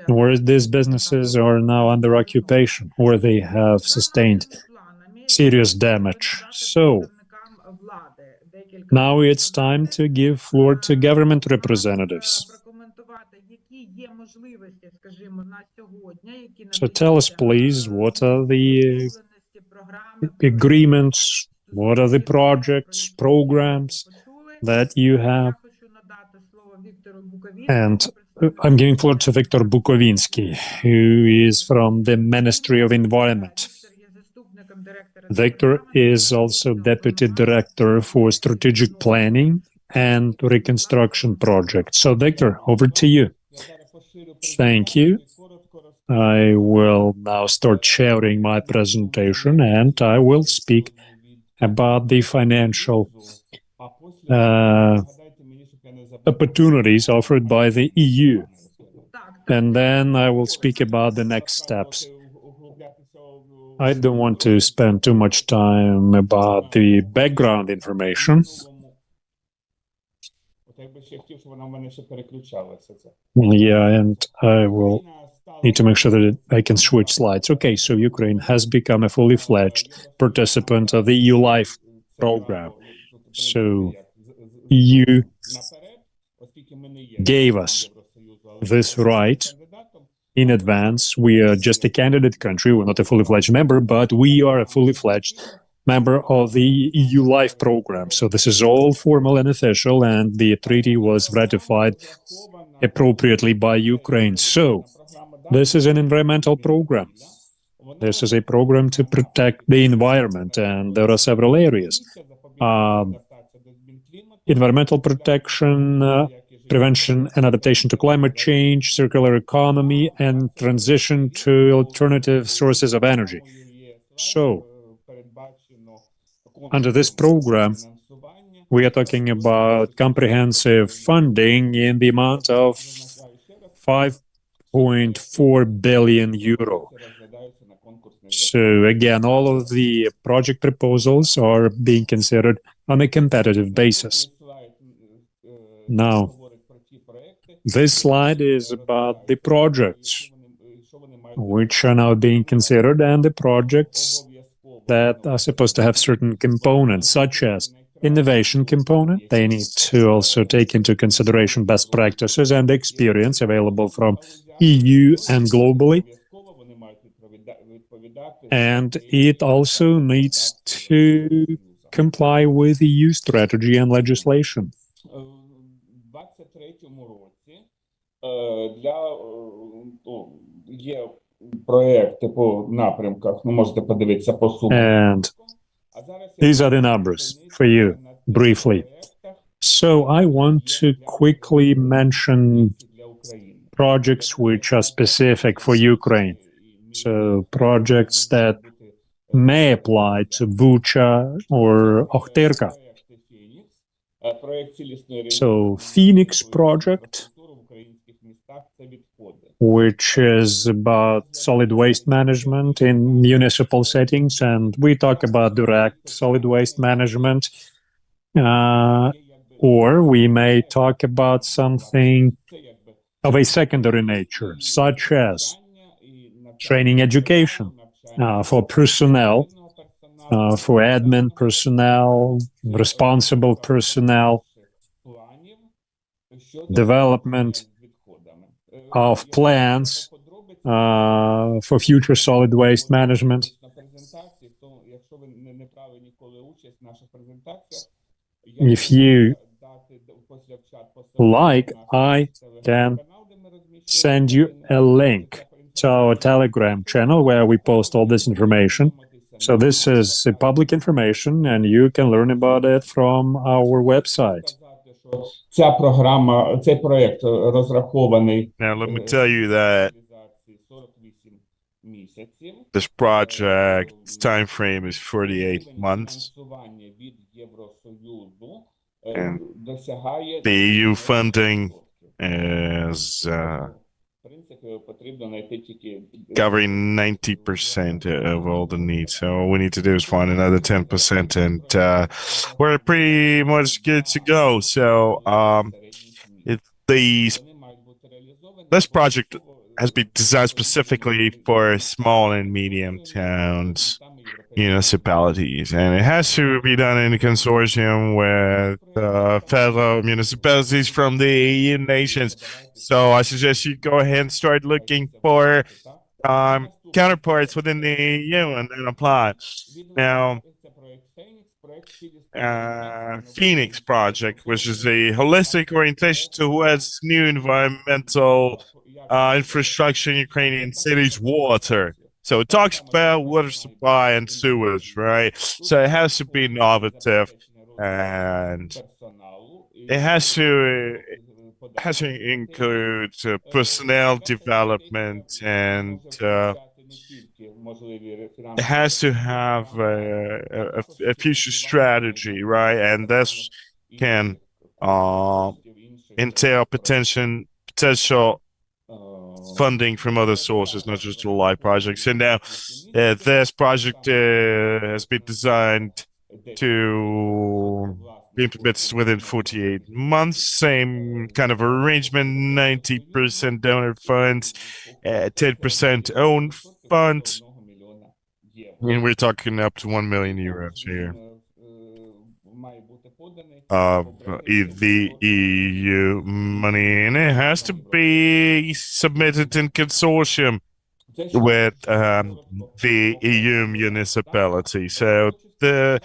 or these businesses are now under occupation, or they have sustained serious damage. So now it's time to give floor to government representatives. So tell us, please, what are the agreements, what are the projects, programs that you have? And I'm giving floor to Viktor Bukovinsky, who is from the Ministry of Environment. Victor is also Deputy Director for Strategic Planning and Reconstruction Project. So, Victor, over to you. Thank you. I will now start sharing my presentation, and I will speak about the financial opportunities offered by the EU. And then I will speak about the next steps. I don't want to spend too much time about the background information. Yeah, and I will need to make sure that I can switch slides. Okay, so Ukraine has become a fully fledged participant of the EU Life program. So EU gave us this right in advance. We are just a candidate country. We're not a fully fledged member, but we are a fully fledged member of the EU Life program. So this is all formal and official, and the treaty was ratified appropriately by Ukraine. So this is an environmental program. This is a program to protect the environment, and there are several areas. Environmental protection, prevention and adaptation to climate change, circular economy, and transition to alternative sources of energy. So, under this program, we are talking about comprehensive funding in the amount of 5.4 billion euro. So again, all of the project proposals are being considered on a competitive basis. Now, this slide is about the projects which are now being considered and the projects that are supposed to have certain components, such as innovation component. They need to also take into consideration best practices and experience available from EU and globally. And it also needs to comply with EU strategy and legislation. And these are the numbers for you, briefly. So I want to quickly mention projects which are specific for Ukraine. So projects that may apply to Bucha or Ochtyrka. So Phoenix project, which is about solid waste management in municipal settings, and we talk about direct solid waste management, or we may talk about something of a secondary nature, such as training education for personnel, for admin personnel, responsible personnel, development of plans for future solid waste management. If you like, I can send you a link to our Telegram channel where we post all this information. So this is public information and you can learn about it from our website. Now, let me tell you that this project's time frame is 48 months. And the EU funding is covering 90% of all the needs. So all we need to do is find another 10%, and we're pretty much good to go. So this project has been designed specifically for small and medium towns, municipalities, and it has to be done in a consortium with fellow municipalities from the EU nations. So I suggest you go ahead and start looking for counterparts within the EU and then apply. Now, Phoenix project, which is a holistic orientation towards new environmental infrastructure in Ukrainian cities, water, So it talks about water supply and sewage, right? So it has to be innovative, and it has to include personnel development, and it has to have a future strategy, right? And this can entail potential funding from other sources, not just the live projects. And now this project has been designed to be implemented within 48 months. Same kind of arrangement, 90% donor funds, 10% own funds. And we're talking up to 1 million euros here of the EU money, and it has to be submitted in consortium with the EU municipality. So this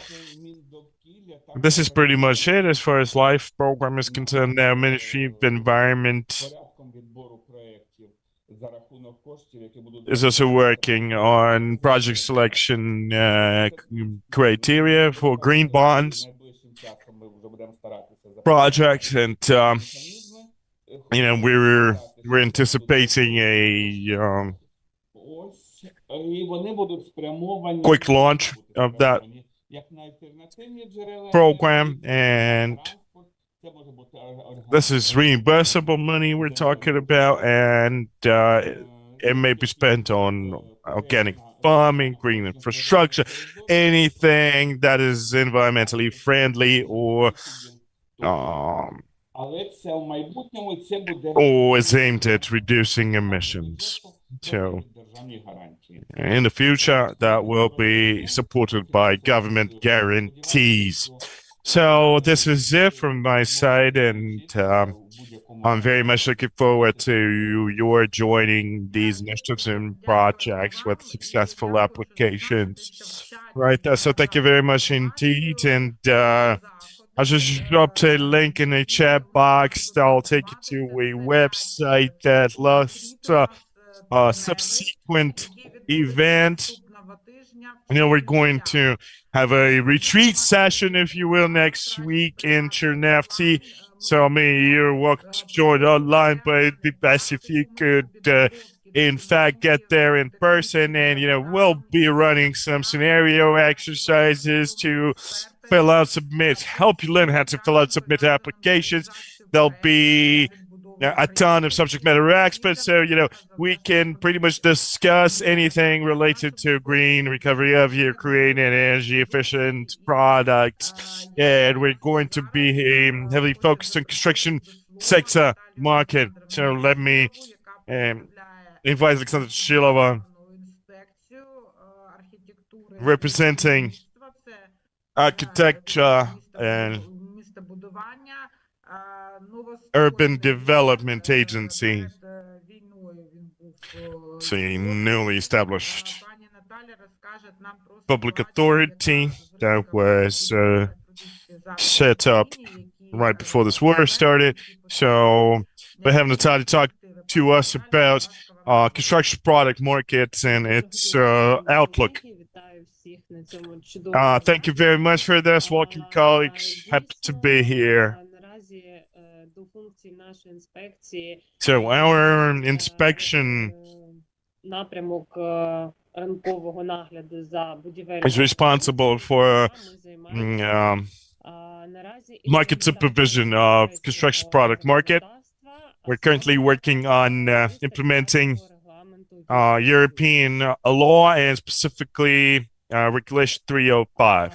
is pretty much it as far as LIFE program is concerned. Now, Ministry of Environment is also working on project selection criteria for green bonds projects, and we're anticipating a quick launch of that program, and this is reimbursable money we're talking about, and it may be spent on organic farming, green infrastructure, anything that is environmentally friendly or is aimed at reducing emissions. So in the future, that will be supported by government guarantees. So this is it from my side, and I'm very much looking forward to your joining these initiatives and projects with successful applications. Right, so thank you very much indeed, and I'll just drop a link in the chat box that'll take you to a website that lists subsequent event. We're going to have a retreat session, if you will, next week in Chernivtsi. So you're welcome to join online, but it'd be best if you could, in fact, get there in person. And, we'll be running some scenario exercises to help you learn how to fill out, submit applications. There'll be a ton of subject matter experts, so we can pretty much discuss anything related to green recovery of your green and energy efficient products, and we're going to be heavily focused on construction sector market. So let me invite Alexandra Shilova, representing architecture and Urban Development Agency. It's a newly established public authority that was set up right before this war started. So they have Natalia talk to us about construction product markets and its outlook. Thank you very much for this. Welcome, colleagues. Happy to be here. So our inspection is responsible for market supervision of construction product market. We're currently working on implementing European law, and specifically Regulation 305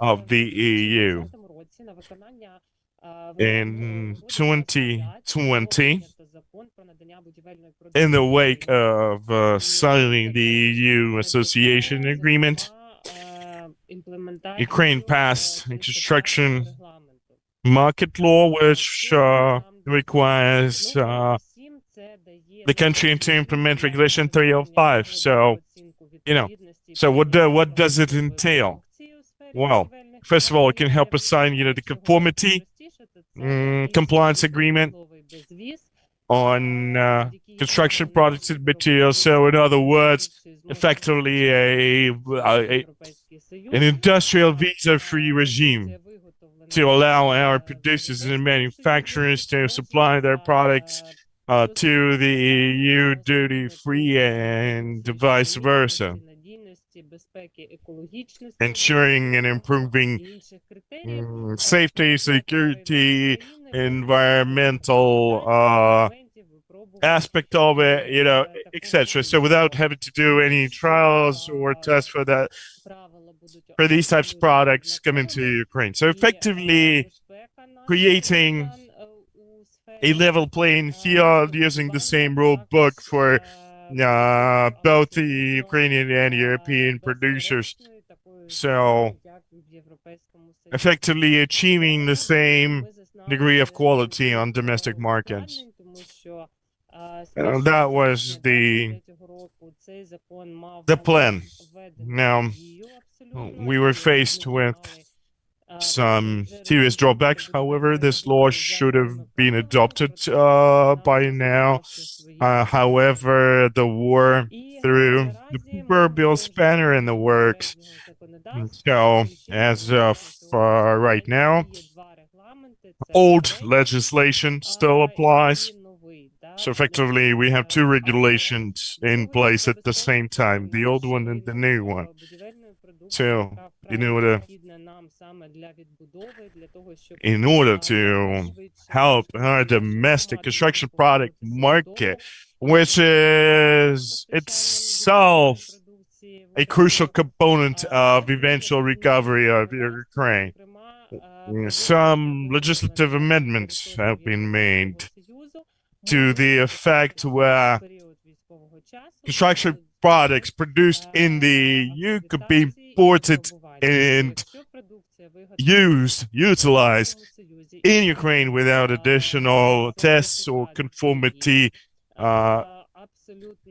of the EU. In 2020, in the wake of signing the EU Association Agreement, Ukraine passed a construction market law, which requires the country to implement Regulation 305. So, so what does it entail? Well, first of all, it can help us sign, the conformity compliance agreement, on construction products and materials. So, in other words, effectively an industrial visa-free regime to allow our producers and manufacturers to supply their products to the EU duty-free and vice versa, ensuring and improving safety, security, environmental aspect of it, etc. So without having to do any trials or tests for that, for these types of products coming to Ukraine. So effectively creating a level playing field using the same rule book for both the Ukrainian and European producers. So effectively achieving the same degree of quality on domestic markets. That was the plan. Now, we were faced with some serious drawbacks. However, this law should have been adopted by now. However, the war threw the proverbial spanner in the works. So, as of right now, old legislation still applies. So effectively, we have two regulations in place at the same time, the old one and the new one. So, in order to help our domestic construction product market, which is itself a crucial component of eventual recovery of Ukraine, some legislative amendments have been made to the effect where construction products produced in the EU could be imported and utilized in Ukraine without additional tests or conformity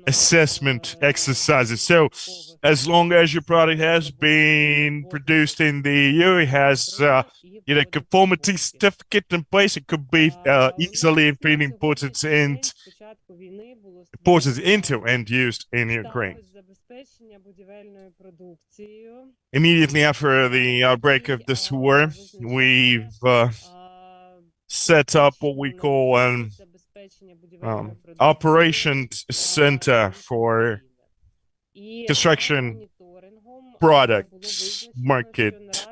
assessment exercises. So as long as your product has been produced in the EU, it has conformity certificate in place, it could be easily imported into and used in Ukraine. Immediately after the outbreak of this war, we've set up what we call an operations center for construction products market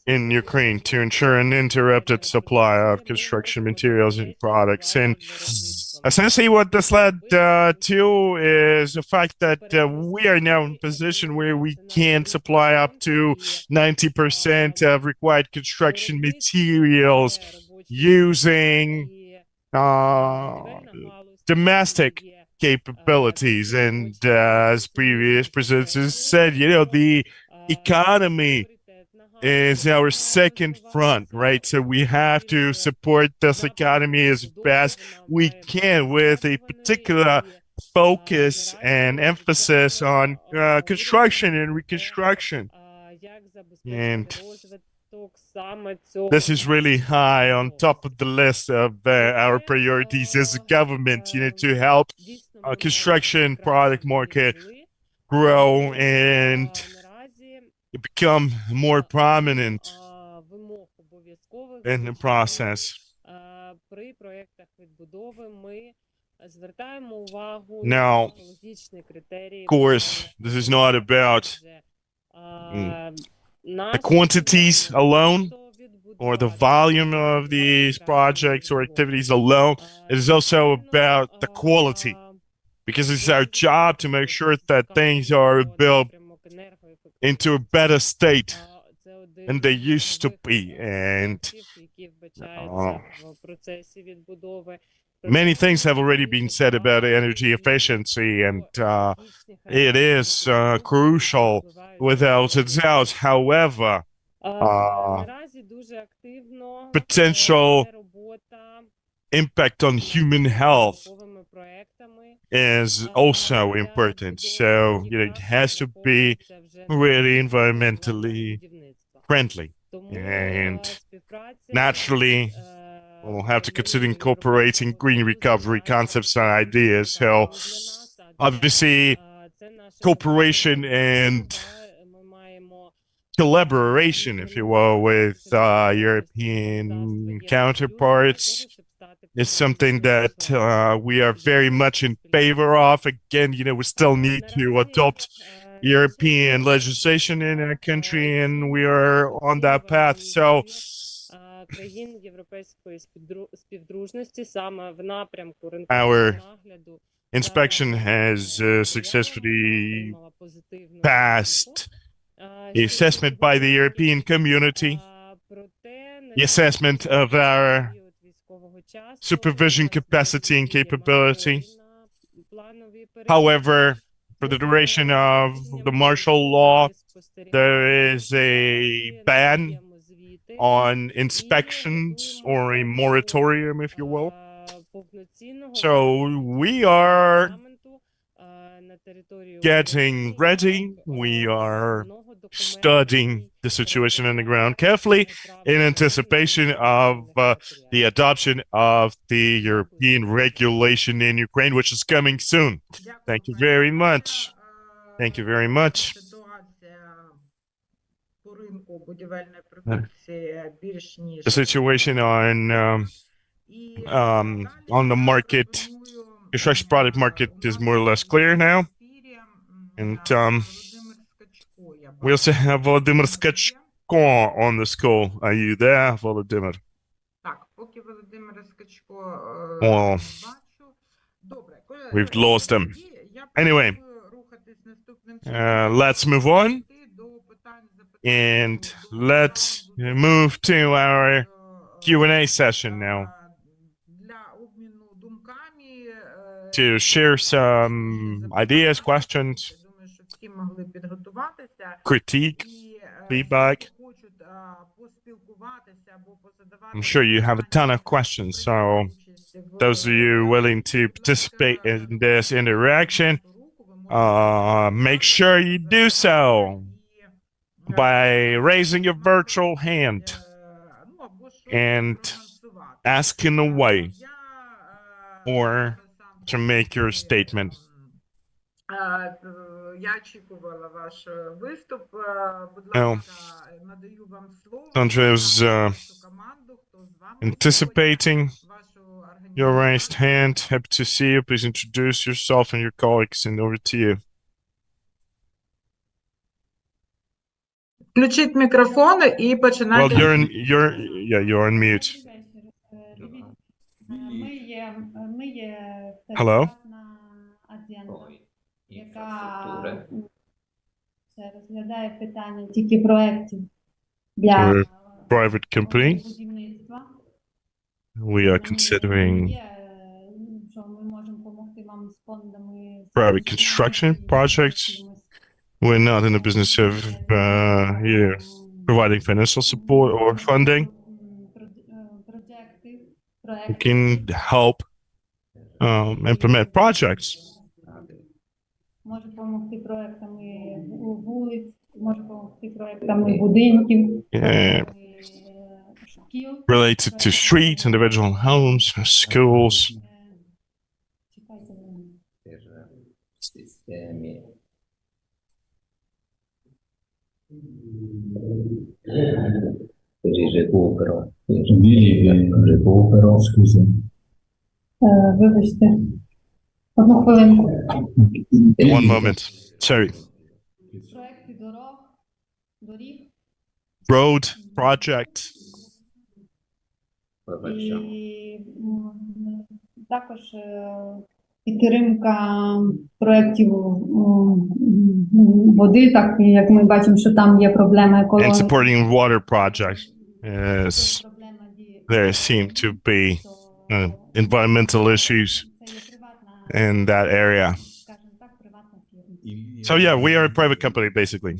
in Ukraine to ensure an uninterrupted supply of construction materials and products. And essentially what this led to is the fact that we are now in a position where we can supply up to 90% of required construction materials using domestic capabilities. And as previous presenters said, the economy is our second front, right? So we have to support this economy as best we can with a particular focus and emphasis on construction and reconstruction. And this is really high on top of the list of our priorities as a government, to help construction product market grow and become more prominent in the process. Now, of course, this is not about the quantities alone or the volume of these projects or activities alone. It is also about the quality, because it's our job to make sure that things are built into a better state than they used to be. And many things have already been said about energy efficiency, and it is crucial without a doubt. However, potential impact on human health is also important. So, it has to be really environmentally friendly. And naturally, we'll have to consider incorporating green recovery concepts and ideas. So obviously cooperation and collaboration, if you will, with European counterparts is something that we are very much in favor of. Again, we still need to adopt European legislation in our country, and we are on that path. So our inspection has successfully passed the assessment by the European community, the assessment of our supervision capacity and capability. However, for the duration of the martial law, there is a ban on inspections or a moratorium, if you will. So we are getting ready. We are studying the situation on the ground carefully in anticipation of the adoption of the European regulation in Ukraine, which is coming soon. Thank you very much. Thank you very much. The situation on the market, construction product market, is more or less clear now. And we also have Volodymyr Skachko on the call. Are you there, Volodymyr? Well, we've lost him. Anyway, let's move on. And let's move to our Q&A session now to share some ideas, questions, critique, feedback. I'm sure you have a ton of questions, so those of you willing to participate in this interaction, make sure you do so by raising your virtual hand and asking away or to make your statement. Sandra is anticipating your raised hand. Happy to see you. Please introduce yourself and your colleagues, and over to you. Включіть мікрофон і починайте. Well, you're on mute. Hello? We're a private company. We are considering private construction projects. We're not in the business of providing financial support or funding. We can help implement projects. Related to streets, individual homes, schools. Вибачте. Одну хвилинку. One moment. Sorry. Проекти доріг. Road project. І також підтримка проєктів води, так як ми бачимо, що там є проблема екології. And supporting water projects, as there seem to be environmental issues in that area. So yeah, we are a private company basically.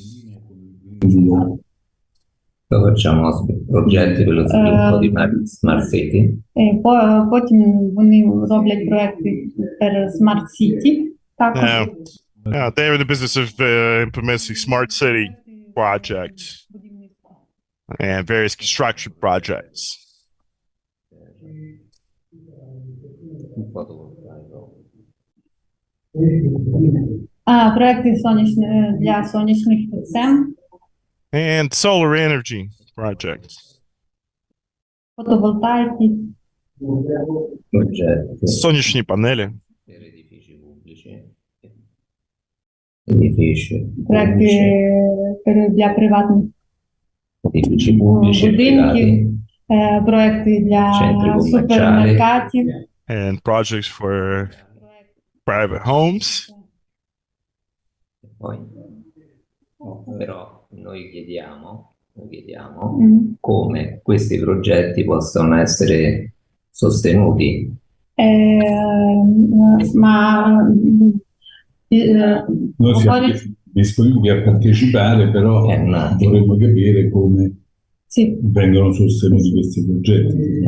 Smart City. Потім вони роблять проекти Smart City. They're in the business of implementing smart city projects and various construction projects. Проекти для сонячних систем, and solar energy projects. фотовольтайки, Progetti Сонячні панелі. per edifici pubblici, edifici проекти для приватних edifici pubblici e будинків, privati, проекти для Центри комерціалі. супермаркетів, And projects for private homes. poi però noi chiediamo Мгм. come questi progetti possono essere sostenuti. Ma Noi siamo говорять, disponibili a partecipare, però un attimo. vorremmo capire come ці vengono sostenuti questi progetti.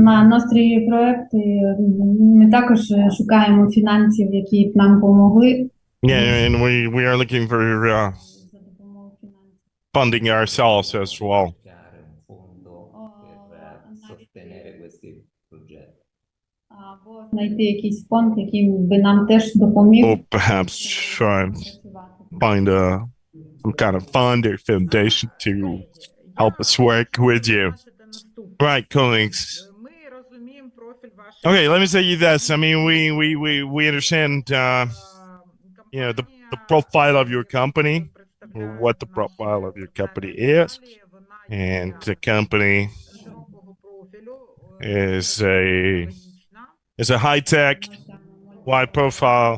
на nostri проекти ми також шукаємо фінансів, які б нам допомогли. Yeah, and we are looking for За допомогою фінансів. funding ourselves as well. Creare un fondo per sostenere questi progetti. Або знайти якийсь фонд, який би нам теж допоміг. Or perhaps try and find some kind of fund or foundation to help us work with you. Right, colleagues. Okay, let me say you this. I mean, we understand, the profile of your company, or what the profile of your company is, and the company is a high-tech, wide-profile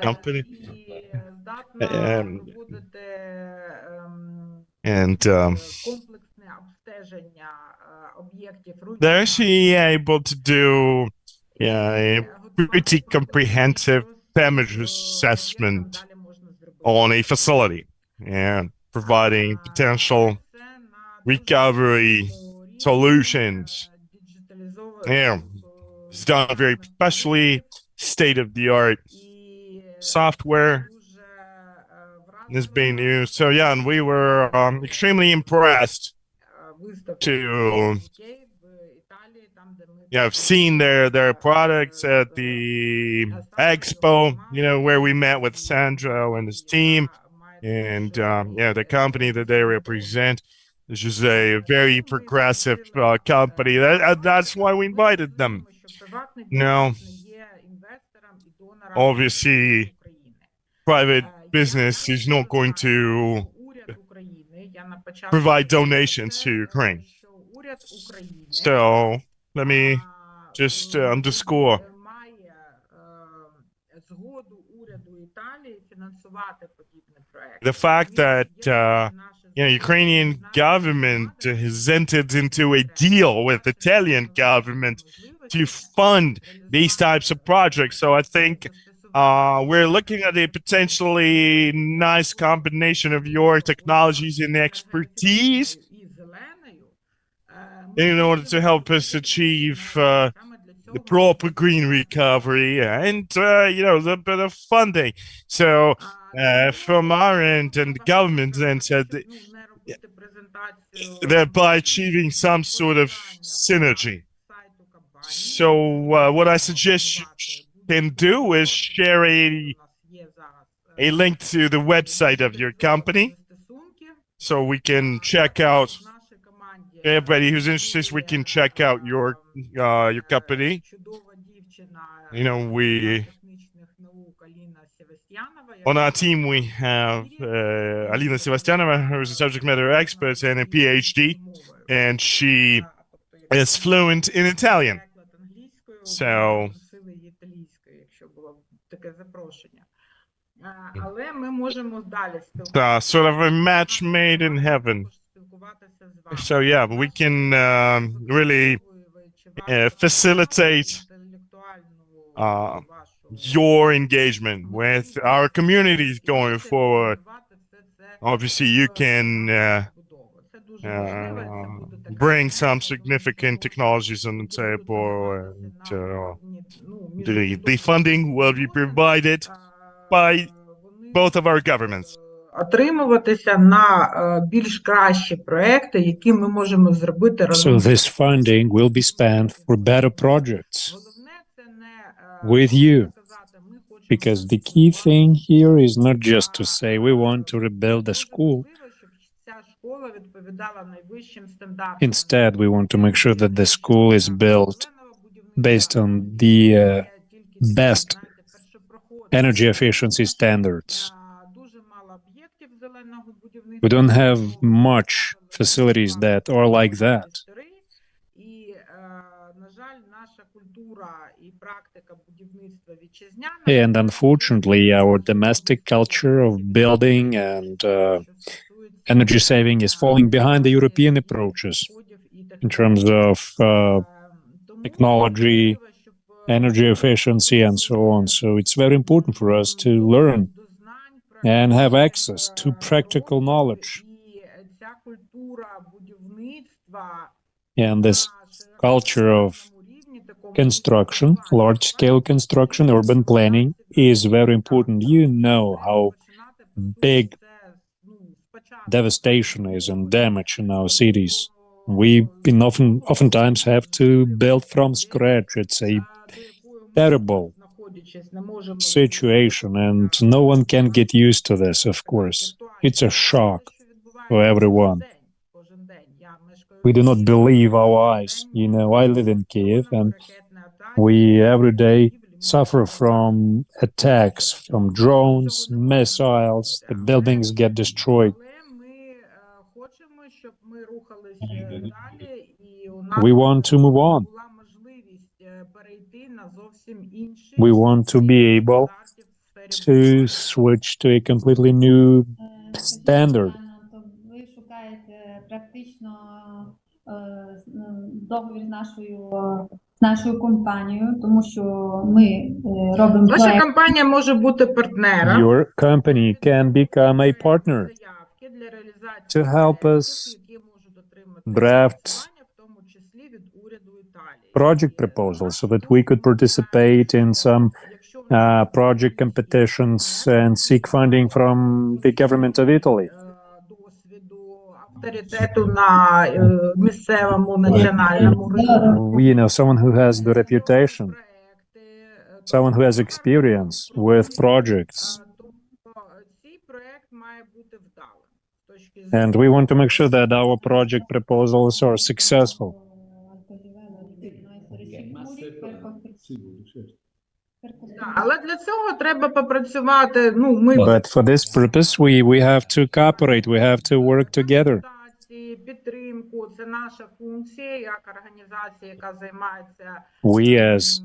company, and they're actually able to do a pretty comprehensive damage assessment on a facility and providing potential recovery solutions. Yeah, it's done very professionally, state-of-the-art software is being used. So yeah, and we were extremely impressed to have seen their products at the expo, where we met with Sandro and his team, and the company that they represent. This is a very progressive company. That's why we invited them. Now, obviously, private business is not going to provide donations to Ukraine. So let me just underscore the fact that Ukrainian government has entered into a deal with Italian government to fund these types of projects. So I think we're looking at a potentially nice combination of your technologies and expertise in order to help us achieve the proper green recovery and a little bit of funding. So from our end and the government's end said that by achieving some sort of synergy. So what I suggest you can do is share a link to the website of your company so we can check out. Everybody who's interested, we can check out your company. We on our team we have Alina Sebastianova, who is a subject matter expert and a PhD, and she is fluent in Italian. So sort of a match made in heaven. So yeah, we can really facilitate your engagement with our communities going forward. Obviously, you can bring some significant technologies on the table, and the funding will be provided by both of our governments. отримуватися на більш кращі проекти, які ми можемо зробити разом. So this funding will be spent for better projects with you. Because the key thing here is not just to say we want to rebuild a school. Instead, we want to make sure that the school is built based on the best energy efficiency standards. We don't have much facilities that are like that. And unfortunately, our domestic culture of building and energy saving is falling behind the European approaches in terms of technology, energy efficiency, and so on. So it's very important for us to learn and have access to practical knowledge. And this culture of construction, large-scale construction, urban planning is very important. You know how big devastation is and damage in our cities. We oftentimes have to build from scratch. It's a terrible situation, and no one can get used to this, of course. It's a shock for everyone. We do not believe our eyes. You know, I live in Kyiv, and we every day suffer from attacks from drones, missiles, the buildings get destroyed. We want to move on. We want to be able to switch to a completely new standard. Нашою компанією, тому що ми робимо проект. Наша компанія може бути партнером. Your company can become a partner to help us draft project proposals so that we could participate in some project competitions and seek funding from the government of Italy. You know, someone who has the reputation, someone who has experience with projects. And we want to make sure that our project proposals are successful. But for this purpose, we have to cooperate, we have to work together. We, as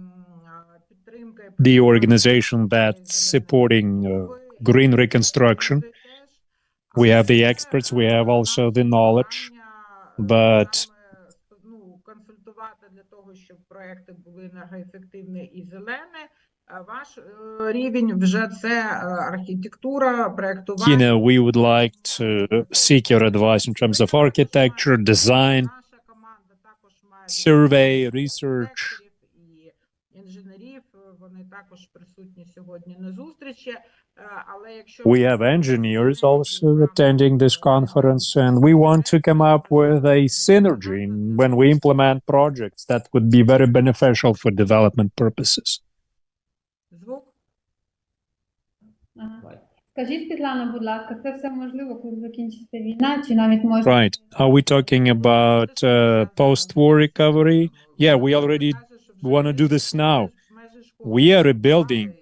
the organization that's supporting green reconstruction, we have the experts, we have also the knowledge, but you know, we would like to seek your advice in terms of architecture, design, survey, research. We have engineers also attending this conference, and we want to come up with a synergy when we implement projects that would be very beneficial for development purposes. Right. Are we talking about post-war recovery? Yeah, we already want to do this now. We are rebuilding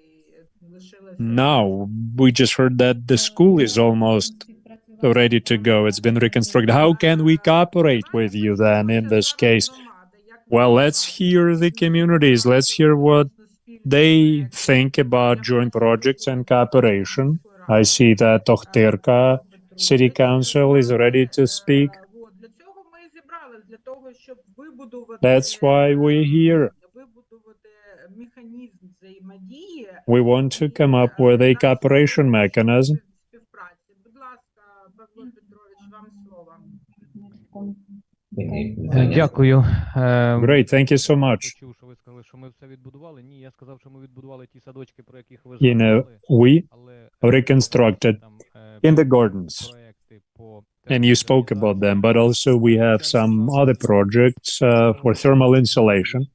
now. We just heard that the school is almost ready to go. It's been reconstructed. How can we cooperate with you then in this case? Well, let's hear the communities. Let's hear what they think about joint projects and cooperation. I see that Tohterka City Council is ready to speak. That's why we're here. We want to come up with a cooperation mechanism. Дякую. Great, thank you so much. You know, we reconstructed in the gardens. And you spoke about them, but also we have some other projects for thermal insulation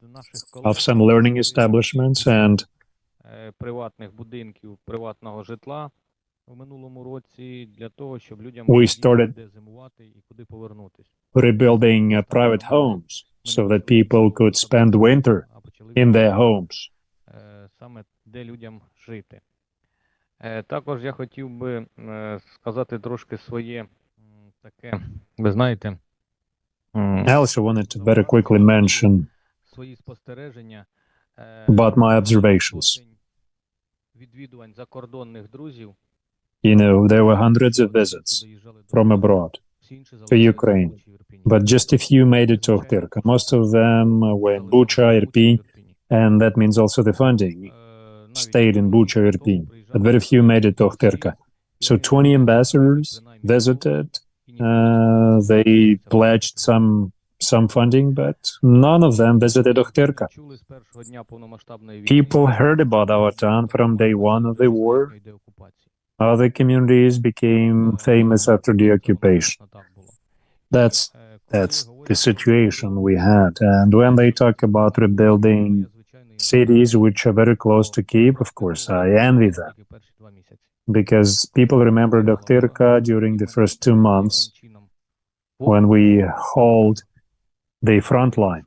of some learning establishments and we started rebuilding private homes so that people could spend winter in their homes. Також я хотів би сказати трошки своє таке, ви знаєте, I also wanted to very quickly mention свої спостереження about my observations. відвідувань закордонних друзів. You know, there were hundreds of visits from abroad to Ukraine, but just a few made it to Ochtyrka. Most of them were in Bucha, Irpin, and that means also the funding stayed in Bucha, Irpin, but very few made it to Ochtyrka. So 20 ambassadors visited, they pledged some funding, but none of them visited Ochtyrka. People heard about our town from day one of the war. Other communities became famous after the occupation. That's the situation we had. And when they talk about rebuilding cities which are very close to Kyiv, of course, I envy them. Because people remembered Ochtyrka during the first 2 months when we hold the front line.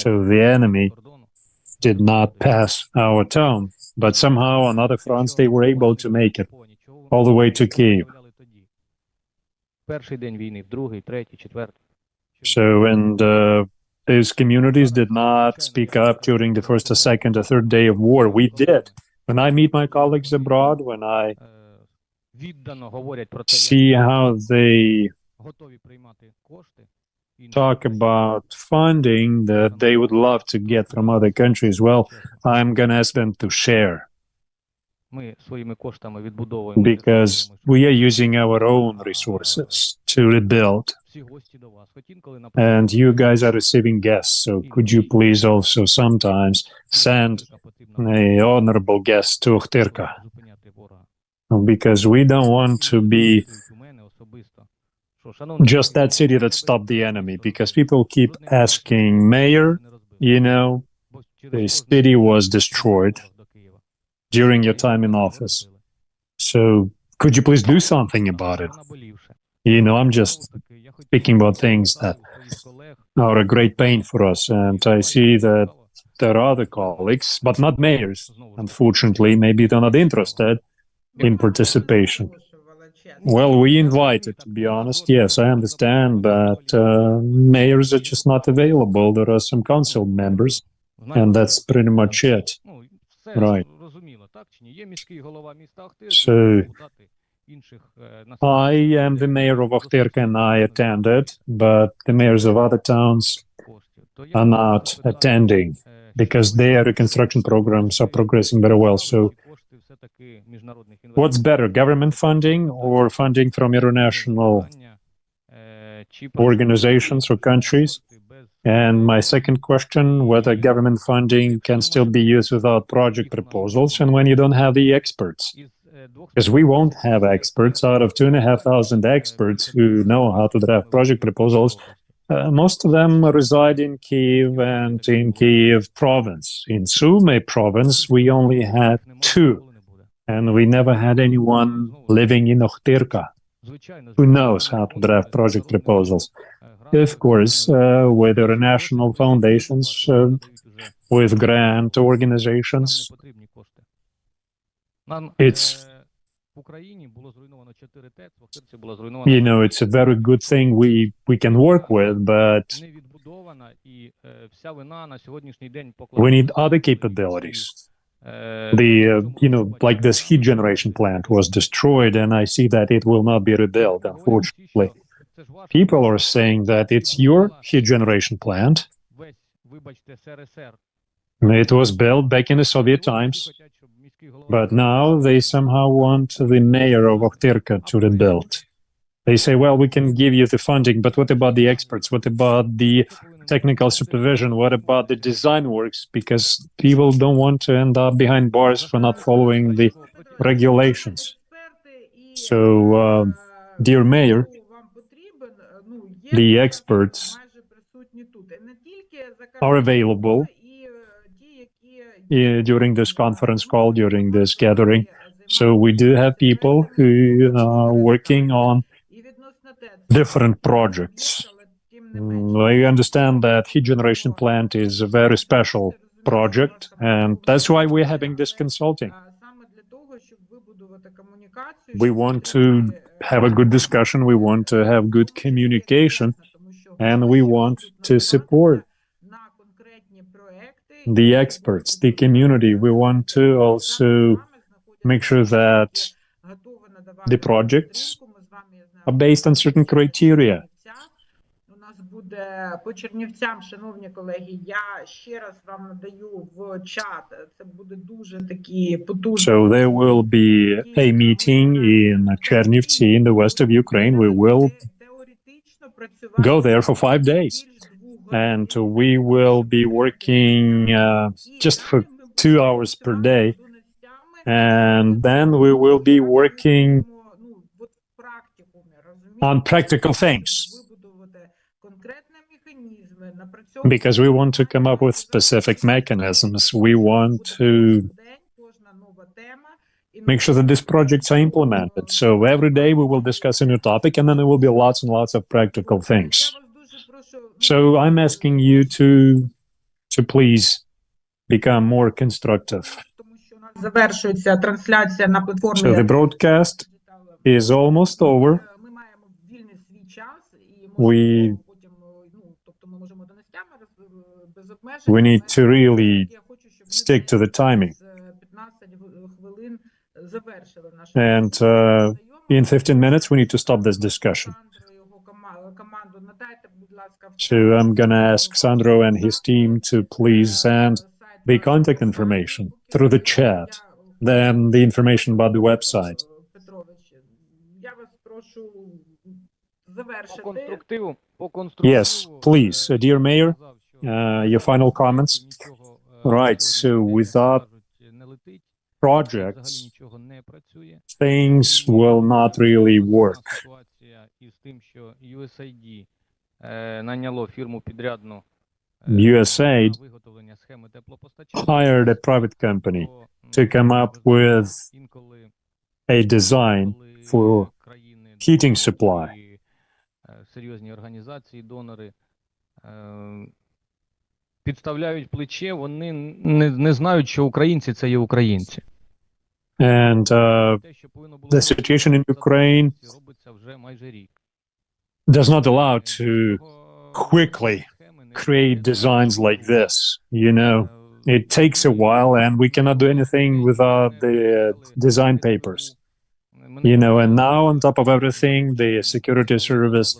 So the enemy did not pass our town, but somehow on other fronts they were able to make it all the way to Kyiv. So, and these communities did not speak up during the first or second or third day of war. We did. When I meet my colleagues abroad, when I see how they talk about funding that they would love to get from other countries, well, I'm going to ask them to share. Because we are using our own resources to rebuild. And you guys are receiving guests, so could you please also sometimes send an honorable guest to Ochtyrka? Because we don't want to be just that city that stopped the enemy, because people keep asking, Mayor, you know, the city was destroyed during your time in office. So could you please do something about it? You know, I'm just speaking about things that are a great pain for us. And I see that there are other colleagues, but not mayors. Unfortunately, maybe they're not interested in participation. Well, we invited, to be honest. Yes, I understand, but mayors are just not available. There are some council members, and that's pretty much it. Right. So, I am the mayor of Ochtyrka and I attended, but the mayors of other towns are not attending because their reconstruction programs are progressing very well. So, what's better, government funding or funding from international organizations or countries? And my second question, whether government funding can still be used without project proposals and when you don't have the experts. Because we won't have experts. Out of 2,500 experts who know how to draft project proposals, most of them reside in Kyiv and in Kyiv province. In Sumy province, we only had 2. And we never had anyone living in Ochtyrka who knows how to draft project proposals. Of course, with international foundations, with grant organizations, it's, you know, it's a very good thing we can work with, but we need other capabilities. You know, like this heat generation plant was destroyed, and I see that it will not be rebuilt, unfortunately. People are saying that it's your heat generation plant. It was built back in the Soviet times, but now they somehow want the mayor of Ochtyrka to rebuild. They say, well, we can give you the funding, but what about the experts? What about the technical supervision? What about the design works? Because people don't want to end up behind bars for not following the regulations. So, dear Mayor, the experts are available during this conference call, during this gathering. So we do have people who are working on different projects. I understand that heat generation plant is a very special project, and that's why we're having this consulting. We want to have a good discussion, we want to have good communication, and we want to support the experts, the community. We want to also make sure that the projects are based on certain criteria. По Чернівцям, шановні колеги, я ще раз вам надаю в чат. Це буде дуже такі потужні. So there will be a meeting in Chernivtsi in the west of Ukraine. We will go there for 5 days. And we will be working just for 2 hours per day. And then we will be working on practical things. Because we want to come up with specific mechanisms. We want to make sure that these projects are implemented. So every day we will discuss a new topic, and then there will be lots and lots of practical things. So I'm asking you to please become more constructive. So the broadcast is almost over. We need to really stick to the timing. And in 15 minutes, we need to stop this discussion. So I'm going to ask Sandro and his team to please send the contact information through the chat, then the information about the website. Yes, please, dear Mayor, your final comments. Right, so without projects, things will not really work. USAID hired a private company to come up with a design for heating supply. Серйозні організації, донори підставляють плече, вони не знають, що українці – це є українці. And the situation in Ukraine does not allow to quickly create designs like this. You know, it takes a while, and we cannot do anything without the design papers. You know, and now on top of everything, the security service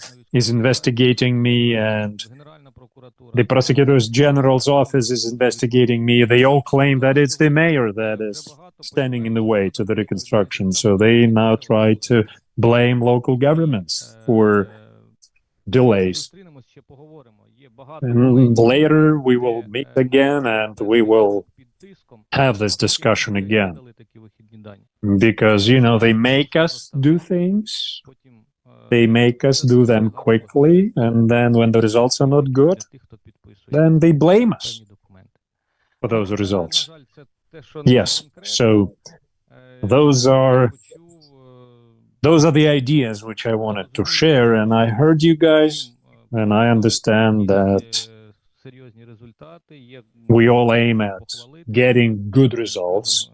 is investigating me, and the prosecutor's general's office is investigating me. They all claim that it's the mayor that is standing in the way to the reconstruction. So they now try to blame local governments for delays. And later we will meet again and we will have this discussion again. Because, you know, they make us do things, they make us do them quickly, and then when the results are not good, then they blame us for those results. Yes, so those are the ideas which I wanted to share, and I heard you guys, and I understand that we all aim at getting good results.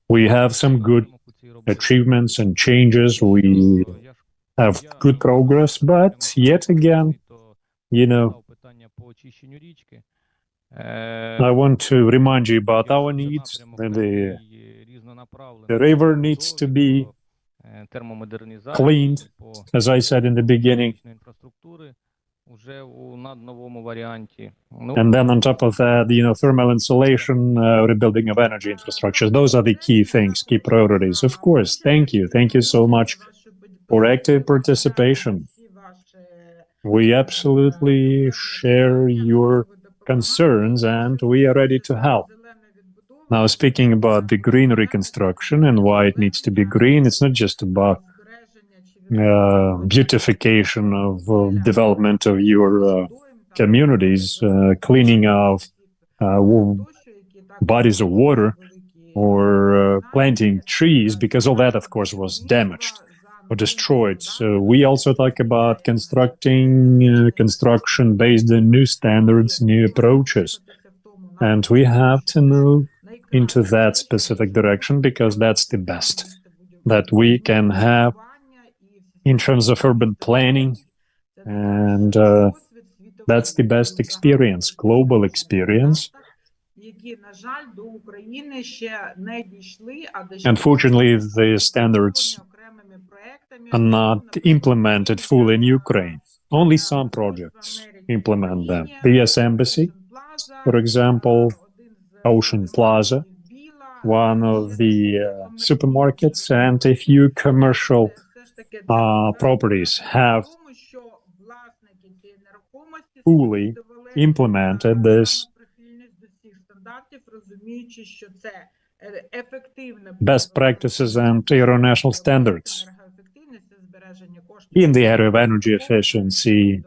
We have some good achievements and changes. We have good progress, but yet again, you know, I want to remind you about our needs. The river needs to be cleaned, as I said in the beginning. And then on top of that, you know, thermal insulation, rebuilding of energy infrastructure. Those are the key things, key priorities. Of course, thank you. Thank you so much for active participation. We absolutely share your concerns and we are ready to help. Now, speaking about the green reconstruction and why it needs to be green, it's not just about beautification of development of your communities, cleaning of bodies of water, or planting trees, because all that, of course, was damaged or destroyed. So we also talk about construction based on new standards, new approaches. And we have to move into that specific direction because that's the best that we can have in terms of urban planning. And that's the best experience, global experience. Unfortunately, the standards are not implemented fully in Ukraine. Only some projects implement them. The US Embassy, for example, Ocean Plaza, one of the supermarkets, and a few commercial properties have fully implemented this best practices and international standards in the area of energy efficiency.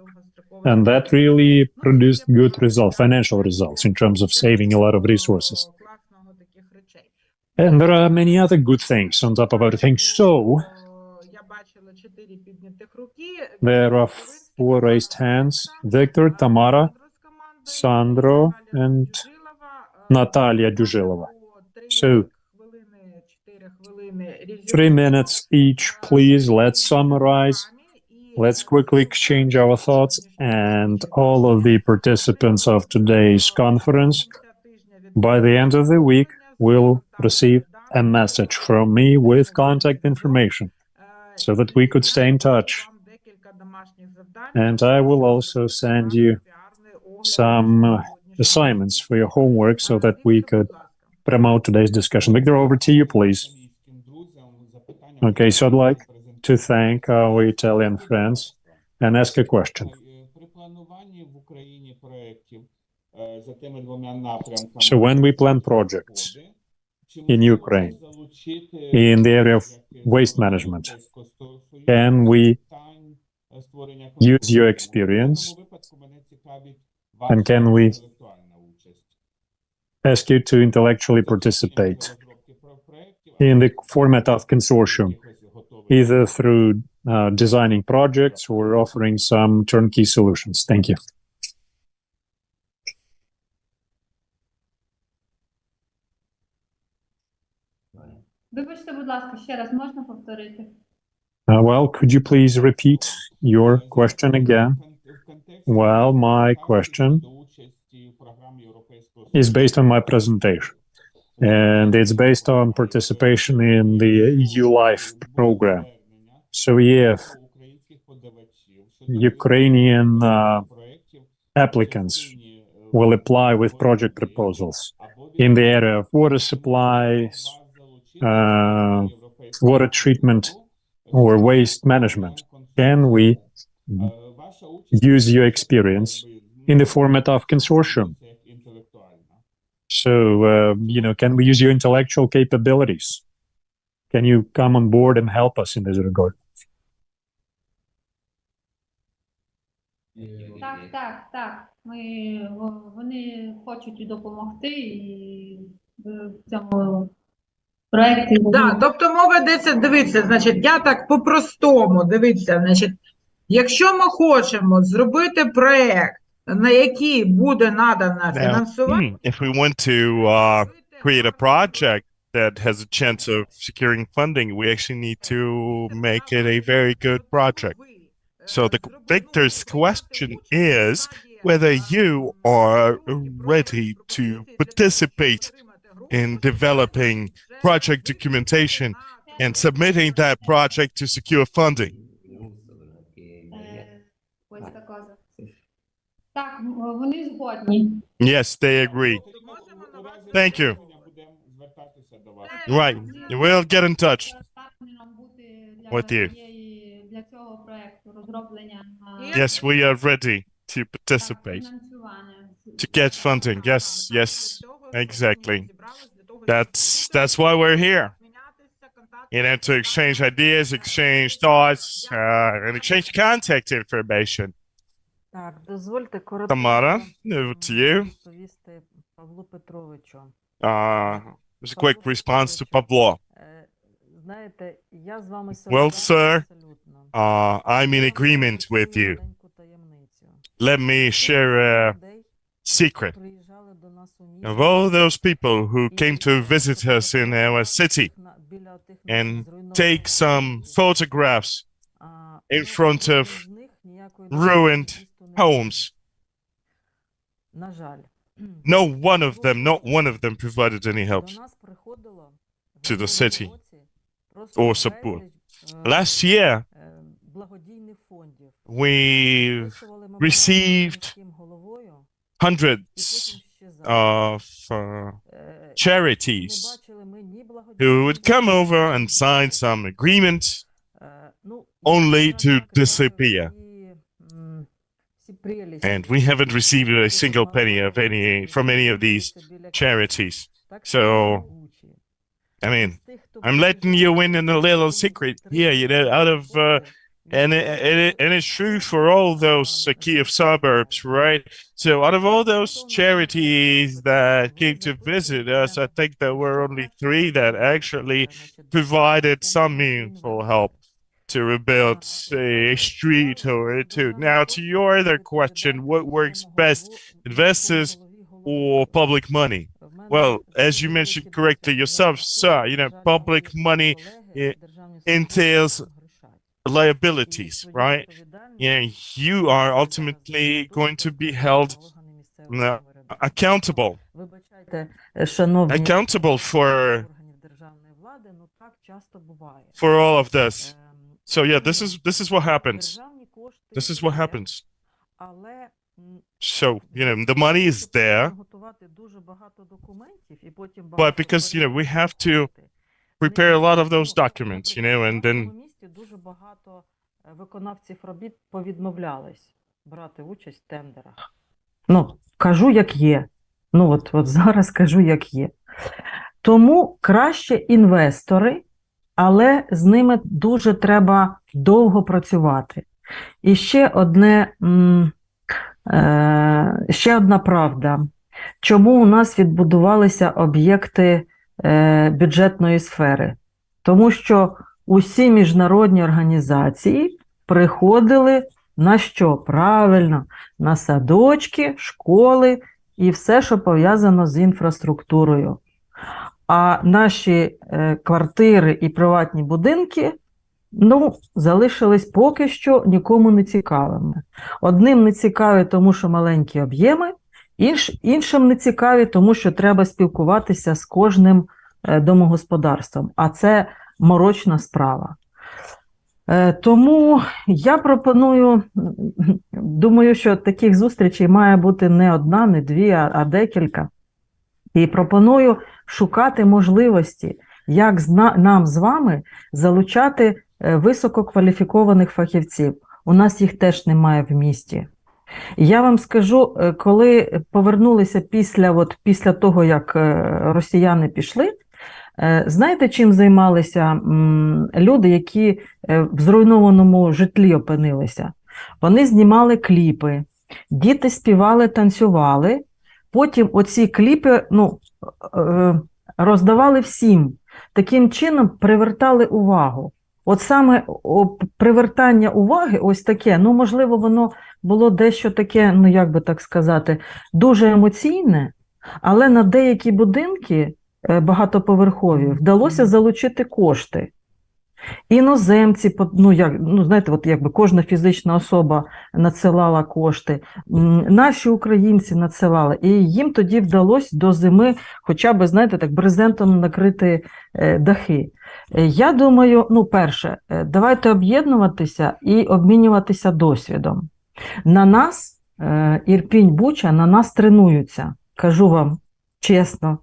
And that really produced good results, financial results, in terms of saving a lot of resources. And there are many other good things on top of everything. So, there are 4 raised hands: Victor, Tamara, Sandro, and Natalia Duzhilova. So, 3 minutes each, please. Let's summarize. Let's quickly exchange our thoughts, and all of the participants of today's conference, by the end of the week, will receive a message from me with contact information so that we could stay in touch. And I will also send you some assignments for your homework so that we could promote today's discussion. Victor, over to you, please. Okay, so I'd like to thank our Italian friends and ask a question. So when we plan projects in Ukraine, in the area of waste management, can we use your experience, and can we ask you to intellectually participate in the format of consortium, either through designing projects or offering some turnkey solutions? Thank you. Вибачте, будь ласка, ще раз можна повторити? Well, could you please repeat your question again? Well, my question is based on my presentation, and it's based on participation in the EU Life program. So if Ukrainian applicants will apply with project proposals in the area of water supplies, water treatment, or waste management, can we use your experience in the format of consortium? So, can we use your intellectual capabilities? Can you come on board and help us in this regard? Так. Вони хочуть допомогти і в цьому проєкті. Да, тобто мова йдеться, дивіться, значить, я так по-простому, дивіться, значить, якщо ми хочемо зробити проєкт, на який буде надано фінансування... If we want to create a project that has a chance of securing funding, we actually need to make it a very good project. So Victor's question is whether you are ready to participate in developing project documentation and submitting that project to secure funding. Так, вони згодні. Yes, they agree. Thank you. Right, we'll get in touch with you. Yes, we are ready to participate, to get funding. Yes, exactly. That's why we're here. You know, to exchange ideas, exchange thoughts, and exchange contact information. Так, дозвольте Tamara, to you. відповісти Павлу Петровичу. There's a quick response to Pablo. Знаєте, я з вами Well, sir, абсолютно. I'm in agreement with you. Let me share a secret. Приїжджали до нас у Of all those people who came to visit us in our city and take some photographs in front of ruined homes, на жаль, not one of them provided any help до нас приходило to the city просто or support. безліч, Last year, благодійних фондів. we Виписували received міським головою, hundreds і потім щезали. of Не charities бачили ми ні who благодійних would come over and sign some agreements ну, only я to так disappear. всі прелісті. And we haven't received a single penny of from any of these charities. Так So, само Бучі. I mean, З тих, хто I'm letting you in a little secret here, you know, out of, and it's true for all those Kyiv suburbs, right? So out of all those charities that came to visit us, I think there were only 3 that actually provided some meaningful help to rebuild a street or two. Now, to your other question, what works best, investors or public money? Well, as you mentioned correctly yourself, sir, you know, public money entails liabilities, right? Yeah, you are ultimately going to be held accountable. Вибачайте, шановні Accountable органів державної влади, ну так часто буває. for all of this. So yeah, this is what happens. Державні кошти This is what є, happens. але So, you know, the money is there, готувати дуже багато документів і потім but because, you know, we have to prepare a lot of those documents, you know, and then в місті дуже багато виконавців робіт повідмовлялись брати участь в тендерах. Ну, кажу, як є. Ну, от зараз кажу, як є. Тому краще інвестори, але з ними дуже треба довго працювати. І ще одна правда. Чому у нас відбудувалися об'єкти бюджетної сфери? Тому що усі міжнародні організації приходили на що? Правильно, на садочки, школи і все, що пов'язано з інфраструктурою. А наші квартири і приватні будинки, ну, залишились поки що нікому не цікавими. Одним не цікаві, тому що маленькі об'єми, іншим не цікаві, тому що треба спілкуватися з кожним домогосподарством, а це морочна справа. Тому я пропоную, думаю, що таких зустрічей має бути не одна, не 2, а декілька. І пропоную шукати можливості, як нам з вами залучати висококваліфікованих фахівців. У нас їх теж немає в місті. Я вам скажу, коли повернулися після того, як росіяни пішли, знаєте, чим займалися люди, які в зруйнованому житлі опинилися? Вони знімали кліпи, діти співали, танцювали, потім оці кліпи роздавали всім. Таким чином привертали увагу. От саме привертання уваги ось таке, ну, можливо, воно було дещо таке, ну, як би так сказати, дуже емоційне, але на деякі будинки багатоповерхові вдалося залучити кошти. Іноземці, знаєте, от якби кожна фізична особа надсилала кошти, наші українці надсилали, і їм тоді вдалося до зими хоча б, знаєте, так брезентом накрити дахи. Я думаю, перше, давайте об'єднуватися і обмінюватися досвідом. На нас, Ірпінь, Буча, на нас тренуються, кажу вам чесно.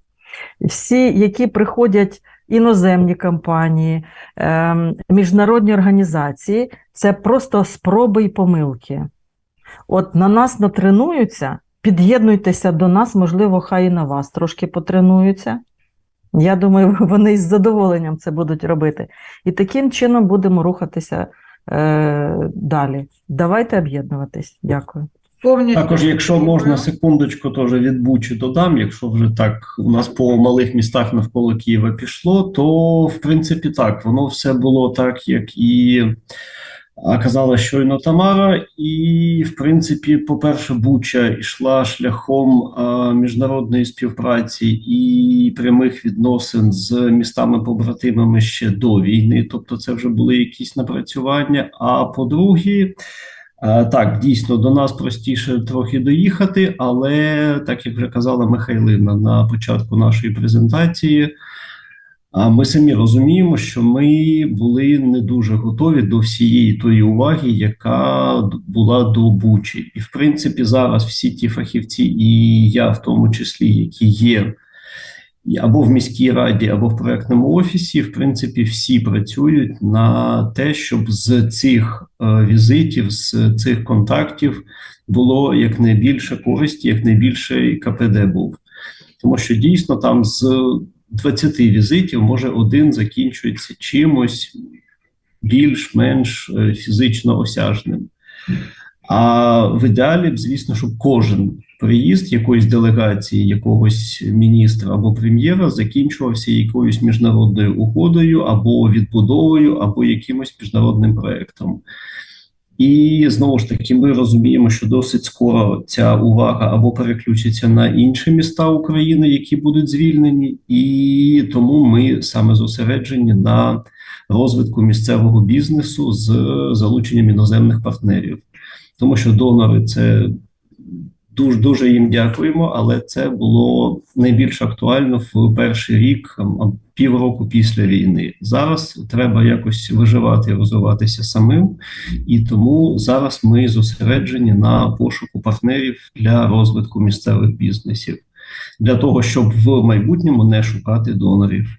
Всі, які приходять іноземні компанії, міжнародні організації, це просто спроби і помилки. От на нас натренуються, під'єднуйтеся до нас, можливо, хай і на вас трошки потренуються. Я думаю, вони із задоволенням це будуть робити. І таким чином будемо рухатися далі. Давайте об'єднуватись. Дякую. Також, якщо можна, секундочку, теж від Бучі додам, якщо вже так у нас по малих містах навколо Києва пішло, то, в принципі, так, воно все було так, як і казала щойно Тамара, і, в принципі, по-перше, Буча йшла шляхом міжнародної співпраці і прямих відносин з містами-побратимами ще до війни, тобто це вже були якісь напрацювання, а по-друге, так, дійсно, до нас простіше трохи доїхати, але, так як вже казала Михайлина на початку нашої презентації, ми самі розуміємо, що ми були не дуже готові до всієї тої уваги, яка була до Бучі. І, в принципі, зараз всі ті фахівці, і я в тому числі, які є або в міській раді, або в проєктному офісі, в принципі, всі працюють на те, щоб з цих візитів, з цих контактів було якнайбільше користі, якнайбільше КПД був. Тому що дійсно там з 20 візитів, може, один закінчується чимось більш-менш фізично осяжним. А в ідеалі б, звісно, щоб кожен приїзд якоїсь делегації, якогось міністра або прем'єра закінчувався якоюсь міжнародною угодою, або відбудовою, або якимось міжнародним проєктом. І, знову ж таки, ми розуміємо, що досить скоро ця увага або переключиться на інші міста України, які будуть звільнені, і тому ми саме зосереджені на розвитку місцевого бізнесу з залученням іноземних партнерів. Тому що донори – це дуже їм дякуємо, але це було найбільш актуально в перший рік, півроку після війни. Зараз треба якось виживати і розвиватися самим, і тому зараз ми зосереджені на пошуку партнерів для розвитку місцевих бізнесів, для того, щоб в майбутньому не шукати донорів.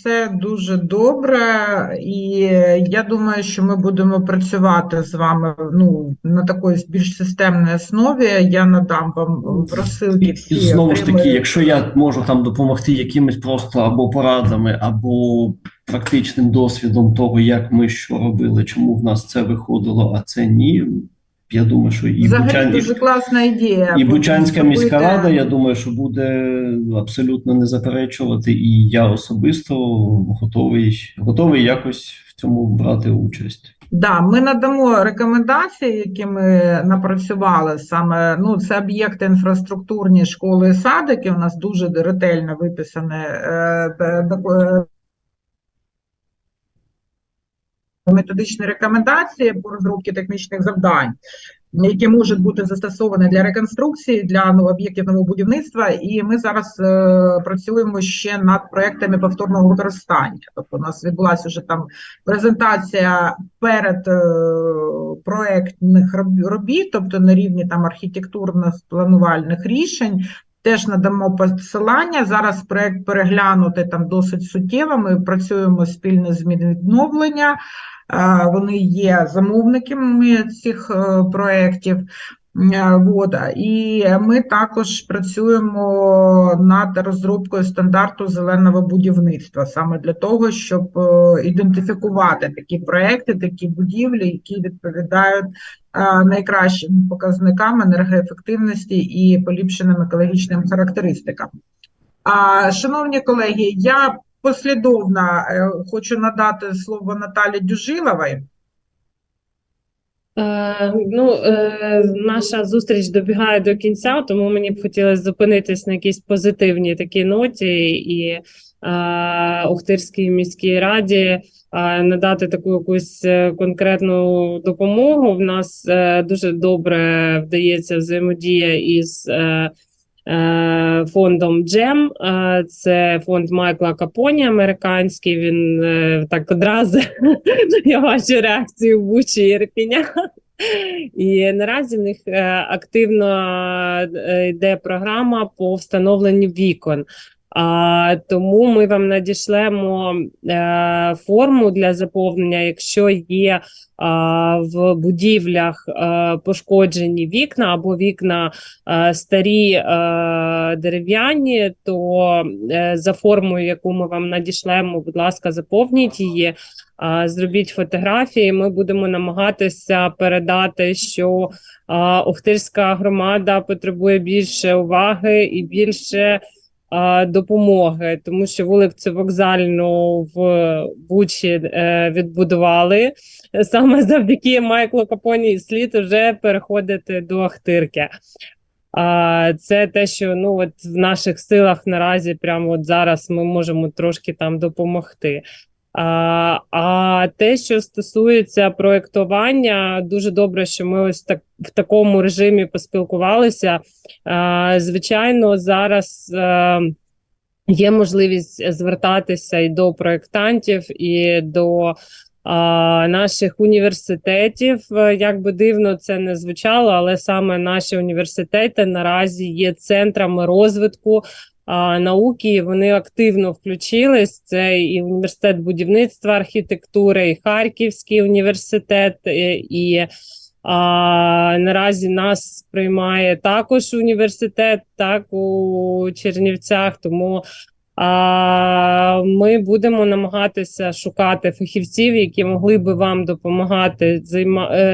Це дуже добре, і я думаю, що ми будемо працювати з вами на такій більш системній основі. Я надам вам розсилки всі. І знову ж таки, якщо я можу там допомогти якимись просто або порадами, або практичним досвідом того, як ми що робили, чому в нас це виходило, а це ні. Я думаю, що дуже класна ідея. І Бучанська міська рада, я думаю, що буде абсолютно не заперечувати, і я особисто готовий якось в цьому брати участь. Да, ми надамо рекомендації, які ми напрацювали саме, це об'єкти інфраструктурні, школи і садики, у нас дуже ретельно виписані методичні рекомендації по розробці технічних завдань, які можуть бути застосовані для реконструкції, для об'єктів нового будівництва, і ми зараз працюємо ще над проектами повторного використання. Тобто у нас відбулася вже там презентація перед проектних робіт, тобто на рівні там архітектурних планувальних рішень. Теж надамо посилання. Зараз проект переглянути там досить суттєво. Ми працюємо спільно з Мінвідновлення. Вони є замовниками цих проєктів. І ми також працюємо над розробкою стандарту зеленого будівництва, саме для того, щоб ідентифікувати такі проєкти, такі будівлі, які відповідають найкращим показникам енергоефективності і поліпшеним екологічним характеристикам. Шановні колеги, я послідовно хочу надати слово Наталі Дюжиловій. Наша зустріч добігає до кінця, тому мені б хотілося зупинитись на якійсь позитивній такій ноті і Охтирській міській раді надати таку якусь конкретну допомогу. В нас дуже добре вдається взаємодія із фондом GEM, це фонд Майкла Капоні американський, він так одразу, я бачу реакцію Бучі і Ірпеня. І наразі в них активно йде програма по встановленню вікон. Тому ми вам надішлемо форму для заповнення, якщо є в будівлях пошкоджені вікна або вікна старі дерев'яні, то за формою, яку ми вам надішлемо, будь ласка, заповніть її, зробіть фотографії. Ми будемо намагатися передати, що Охтирська громада потребує більше уваги і більше допомоги, тому що вулицю Вокзальну в Бучі відбудували. Саме завдяки Майклу Капоні слід вже переходити до Охтирки. Це те, що от в наших силах наразі, прямо от зараз ми можемо трошки там допомогти. А те, що стосується проєктування, дуже добре, що ми ось так в такому режимі поспілкувалися. Звичайно, зараз є можливість звертатися і до проєктантів, і до наших університетів. Як би дивно це не звучало, але саме наші університети наразі є центрами розвитку науки, вони активно включились. Це і університет будівництва, архітектури, і Харківський університет, і наразі нас приймає також університет, так, у Чернівцях, тому ми будемо намагатися шукати фахівців, які могли би вам допомагати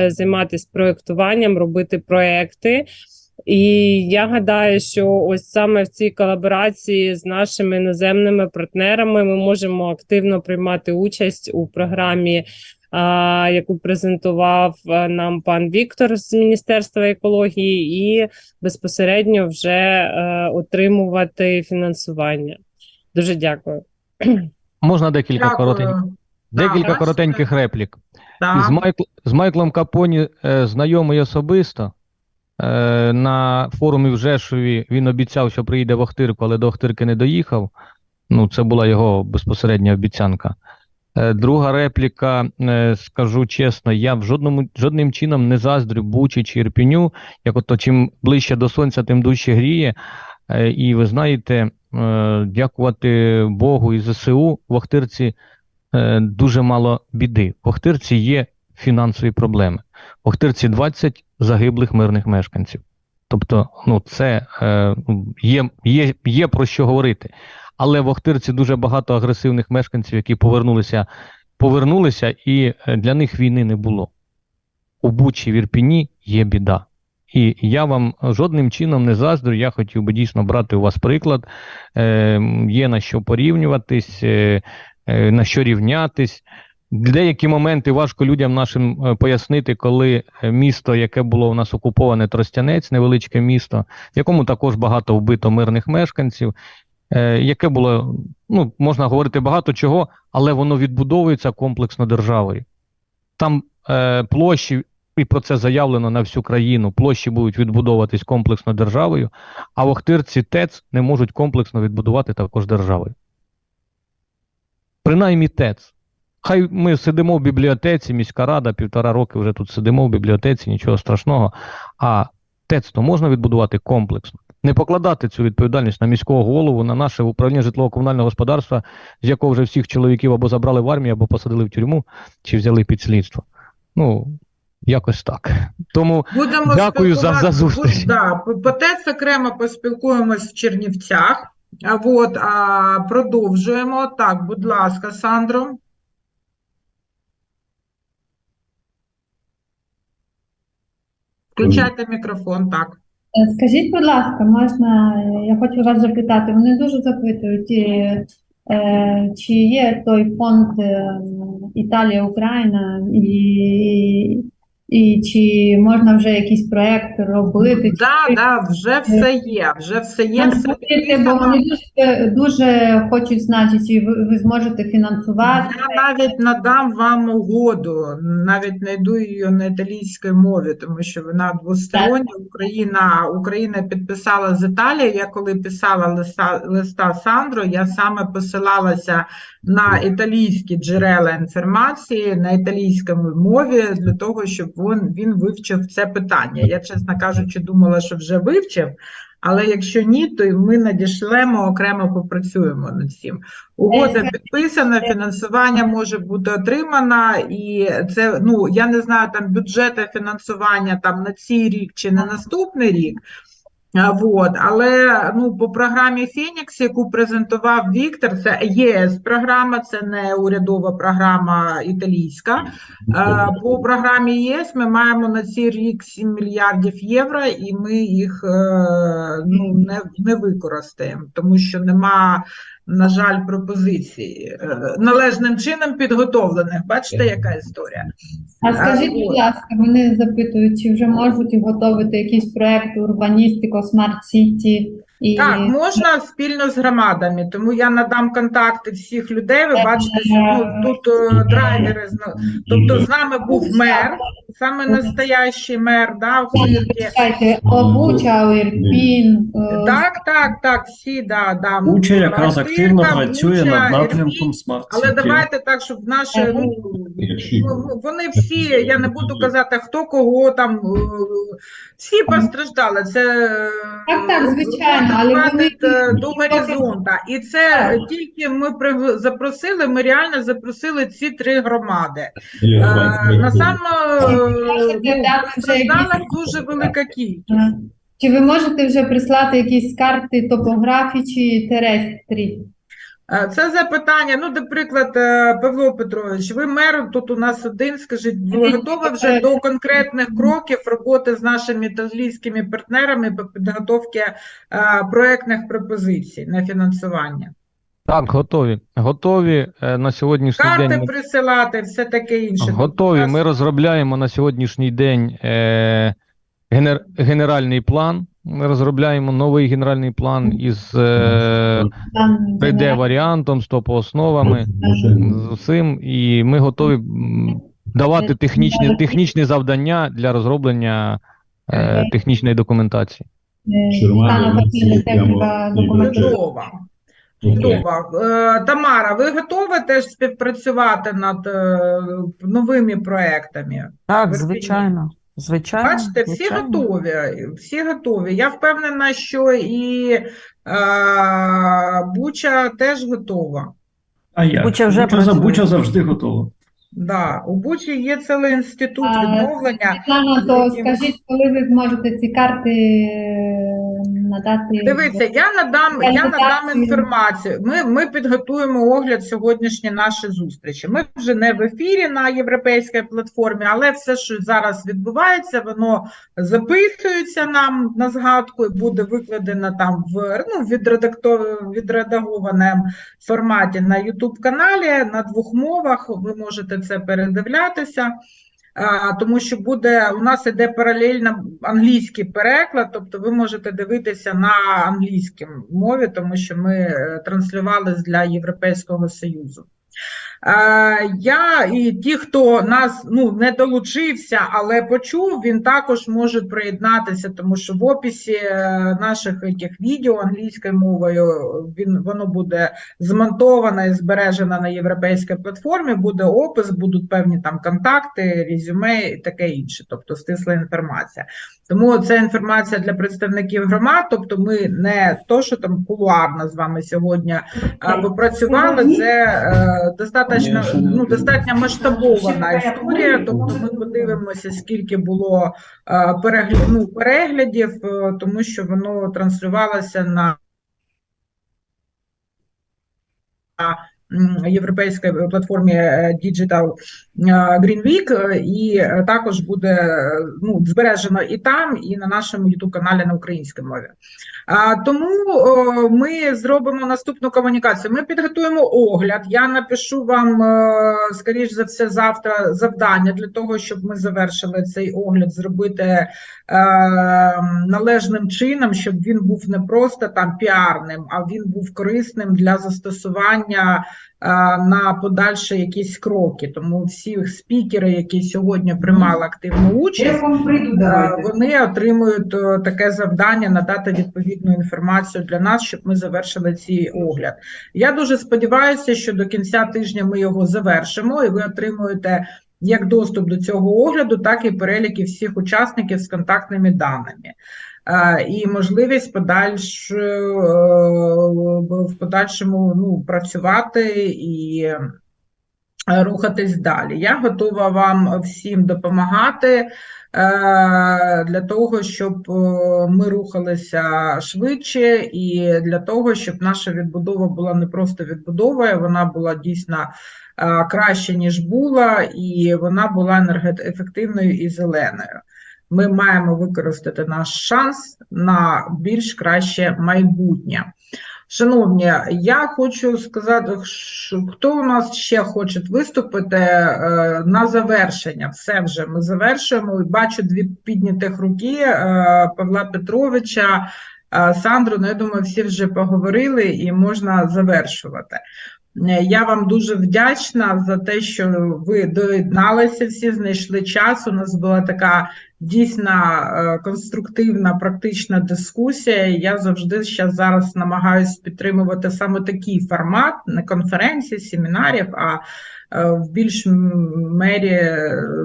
займатися проєктуванням, робити проєкти. І я гадаю, що ось саме в цій колаборації з нашими іноземними партнерами ми можемо активно приймати участь у програмі, яку презентував нам пан Віктор з Міністерства екології, і безпосередньо вже отримувати фінансування. Дуже дякую. Можна декілька коротеньких реплік. З Майклом Капоні знайомий особисто. На форумі в Жешові він обіцяв, що приїде в Охтирку, але до Охтирки не доїхав. Це була його безпосередня обіцянка. Друга репліка, скажу чесно, я жодним чином не заздрю Бучі чи Ірпіню, як ото чим ближче до сонця, тим дужче гріє. І ви знаєте, дякувати Богу і ЗСУ, в Охтирці дуже мало біди. В Охтирці є фінансові проблеми. В Охтирці 20 загиблих мирних мешканців. Тобто, це є про що говорити. Але в Охтирці дуже багато агресивних мешканців, які повернулися, і для них війни не було. У Бучі, в Ірпіні є біда. І я вам жодним чином не заздрю, я хотів би дійсно брати у вас приклад, є на що порівнюватись, на що рівнятись. Деякі моменти важко людям нашим пояснити, коли місто, яке було у нас окуповане, Тростянець, невеличке місто, в якому також багато вбито мирних мешканців, яке було, можна говорити багато чого, але воно відбудовується комплексно державою. Там площі, і про це заявлено на всю країну, площі будуть відбудовуватись комплексно державою, а в Охтирці ТЕЦ не можуть комплексно відбудувати також державою. Принаймні ТЕЦ. Хай ми сидимо в бібліотеці, міська рада, 1,5 роки вже тут сидимо в бібліотеці, нічого страшного, а ТЕЦ то можна відбудувати комплексно. Не покладати цю відповідальність на міського голову, на наше управління житлово-комунального господарства, з якого вже всіх чоловіків або забрали в армію, або посадили в тюрму, чи взяли під слідство. Якось так. Тому дякую за зустріч. По ТЕЦ окремо поспілкуємось в Чернівцях. Продовжуємо. Так, будь ласка, Сандро. Включайте мікрофон, так. Скажіть, будь ласка, можна, я хочу вас запитати, вони дуже запитують, чи є той фонд Італія-Україна, і чи можна вже якийсь проєкт робити? Так, вже все є, все бо вони дуже хочуть знати, чи ви зможете фінансувати. Я навіть надам вам угоду, навіть знайду її на італійській мові, тому що вона двостороння. Україна підписала з Італією. Я коли писала листа Сандро, я саме посилалася на італійські джерела інформації, на італійському мові, для того, щоб він вивчив це питання. Я, чесно кажучи, думала, що вже вивчив, але якщо ні, то ми надішлемо, окремо попрацюємо над цим. Угода підписана, фінансування може бути отримано, і це, ну, я не знаю, там бюджету фінансування там на цей рік чи на наступний рік. Вот. Але ну, по програмі Фенікс, яку презентував Віктор, це ЄС програма, це не урядова програма італійська. По програмі ЄС ми маємо на цей рік 7 мільярдів євро, і ми їх ну, не використаємо, тому що нема, на жаль, пропозицій належним чином підготовлених. Бачите, яка історія? А скажіть, будь ласка, вони запитують, чи вже можуть готувати якісь проекти урбаністико, смарт-сіті? І... Так, можна спільно з громадами, тому я надам контакти всіх людей, ви бачите, що ну, тут драйвери, тобто з нами був мер, саме настоящий мер, да, в Хирці. Буча, Ірпінь. Так, всі, да. Буча якраз активно працює над напрямком смарт-сіті. Але давайте так, щоб наші, ну, вони всі, я не буду казати, хто кого там, всі постраждали, це... Так, звичайно, але вони... до горизонта. І це тільки ми запросили, ми реально запросили ці 3 громади. На постраждалих дуже велика кількість. Чи ви можете вже прислати якісь карти топографії чи терестрі? Це запитання, ну, наприклад, Павло Петрович, ви мер, тут у нас один, скажіть, ви готові вже до конкретних кроків роботи з нашими італійськими партнерами по підготовці проєктних пропозицій на фінансування? Так, готові. Готові на сьогоднішній день. Карти присилати, все таке інше. Готові. Ми розробляємо на сьогоднішній день генеральний план. Ми розробляємо новий генеральний план із 3D-варіантом, з топоосновами, з усім. І ми готові давати технічні завдання для розроблення технічної документації. Чудово. Тамара, ви готові теж співпрацювати над новими проектами? Так, звичайно. Бачите, всі готові. Я впевнена, що і Буча теж готова. А як? Буча завжди готова. Да, у Бучі є цілий інститут відновлення. Світлана, то скажіть, коли ви зможете ці карти надати? Дивіться, я надам інформацію. Ми підготуємо огляд сьогоднішньої нашої зустрічі. Ми вже не в ефірі на європейській платформі, але все, що зараз відбувається, воно записується нам на згадку і буде викладено там в відредагованому форматі на YouTube-каналі на 2 мовах. Ви можете це передивлятися. Тому що у нас іде паралельно англійський переклад, тобто ви можете дивитися на англійській мові, тому що ми транслювали для Європейського Союзу. Я і ті, хто нас не долучився, але почув, він також може приєднатися, тому що в описі наших відео англійською мовою воно буде змонтовано і збережено на європейській платформі, буде опис, будуть певні там контакти, резюме і таке інше, тобто стисла інформація. Тому це інформація для представників громад, тобто ми не то, що там кулуарно з вами сьогодні попрацювали, це достатньо масштабована історія, тобто ми подивимося, скільки було переглядів, тому що воно транслювалося на європейській платформі Digital Green Week, і також буде збережено і там, і на нашому YouTube-каналі на українській мові. Тому ми зробимо наступну комунікацію. Ми підготуємо огляд. Я напишу вам, скоріш за все, завтра завдання для того, щоб ми завершили цей огляд, зробити належним чином, щоб він був не просто там піарним, а він був корисним для застосування на подальші якісь кроки. Тому всі спікери, які сьогодні приймали активну участь, вони отримують таке завдання надати відповідну інформацію для нас, щоб ми завершили цей огляд. Я дуже сподіваюся, що до кінця тижня ми його завершимо, і ви отримуєте як доступ до цього огляду, так і переліки всіх учасників з контактними даними. і можливість в подальшому працювати і рухатись далі. Я готова вам всім допомагати для того, щоб ми рухалися швидше, і для того, щоб наша відбудова була не просто відбудовою, вона була дійсно краще, ніж була, і вона була енергоефективною і зеленою. Ми маємо використати наш шанс на більш краще майбутнє. Шановні, я хочу сказати, хто у нас ще хоче виступити на завершення. Все вже, ми завершуємо. Бачу дві піднятих руки Павла Петровича, Сандру, я думаю, всі вже поговорили і можна завершувати. Я вам дуже вдячна за те, що ви доєдналися, всі знайшли час. У нас була така дійсно конструктивна, практична дискусія. Я завжди зараз намагаюся підтримувати саме такий формат, не конференцій, семінарів, а в більш мері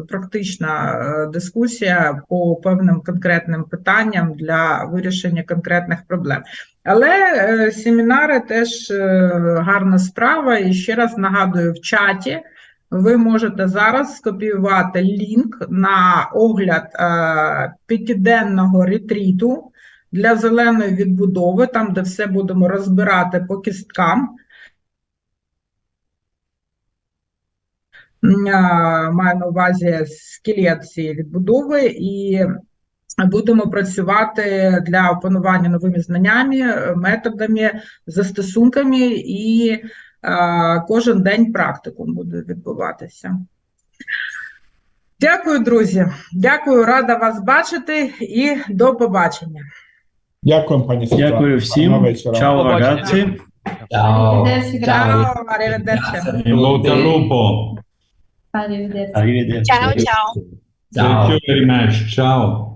практична дискусія по певним конкретним питанням для вирішення конкретних проблем. Але семінари теж гарна справа, і ще раз нагадую, в чаті ви можете зараз скопіювати лінк на огляд п'ятиденного ретріту для зеленої відбудови, там, де все будемо розбирати по кісткам. Маю на увазі скелет цієї відбудови, і будемо працювати для опанування новими знаннями, методами, застосунками, і кожен день практикум буде відбуватися. Дякую, друзі. Дякую, рада вас бачити і до побачення. Дякую, пані Світлана. Дякую всім. Чао, ragazzi. Ciao. Ciao, arrivederci. Saluto lupo. Arrivederci. Arrivederci. Ciao, ciao. Thank you very much. Ciao.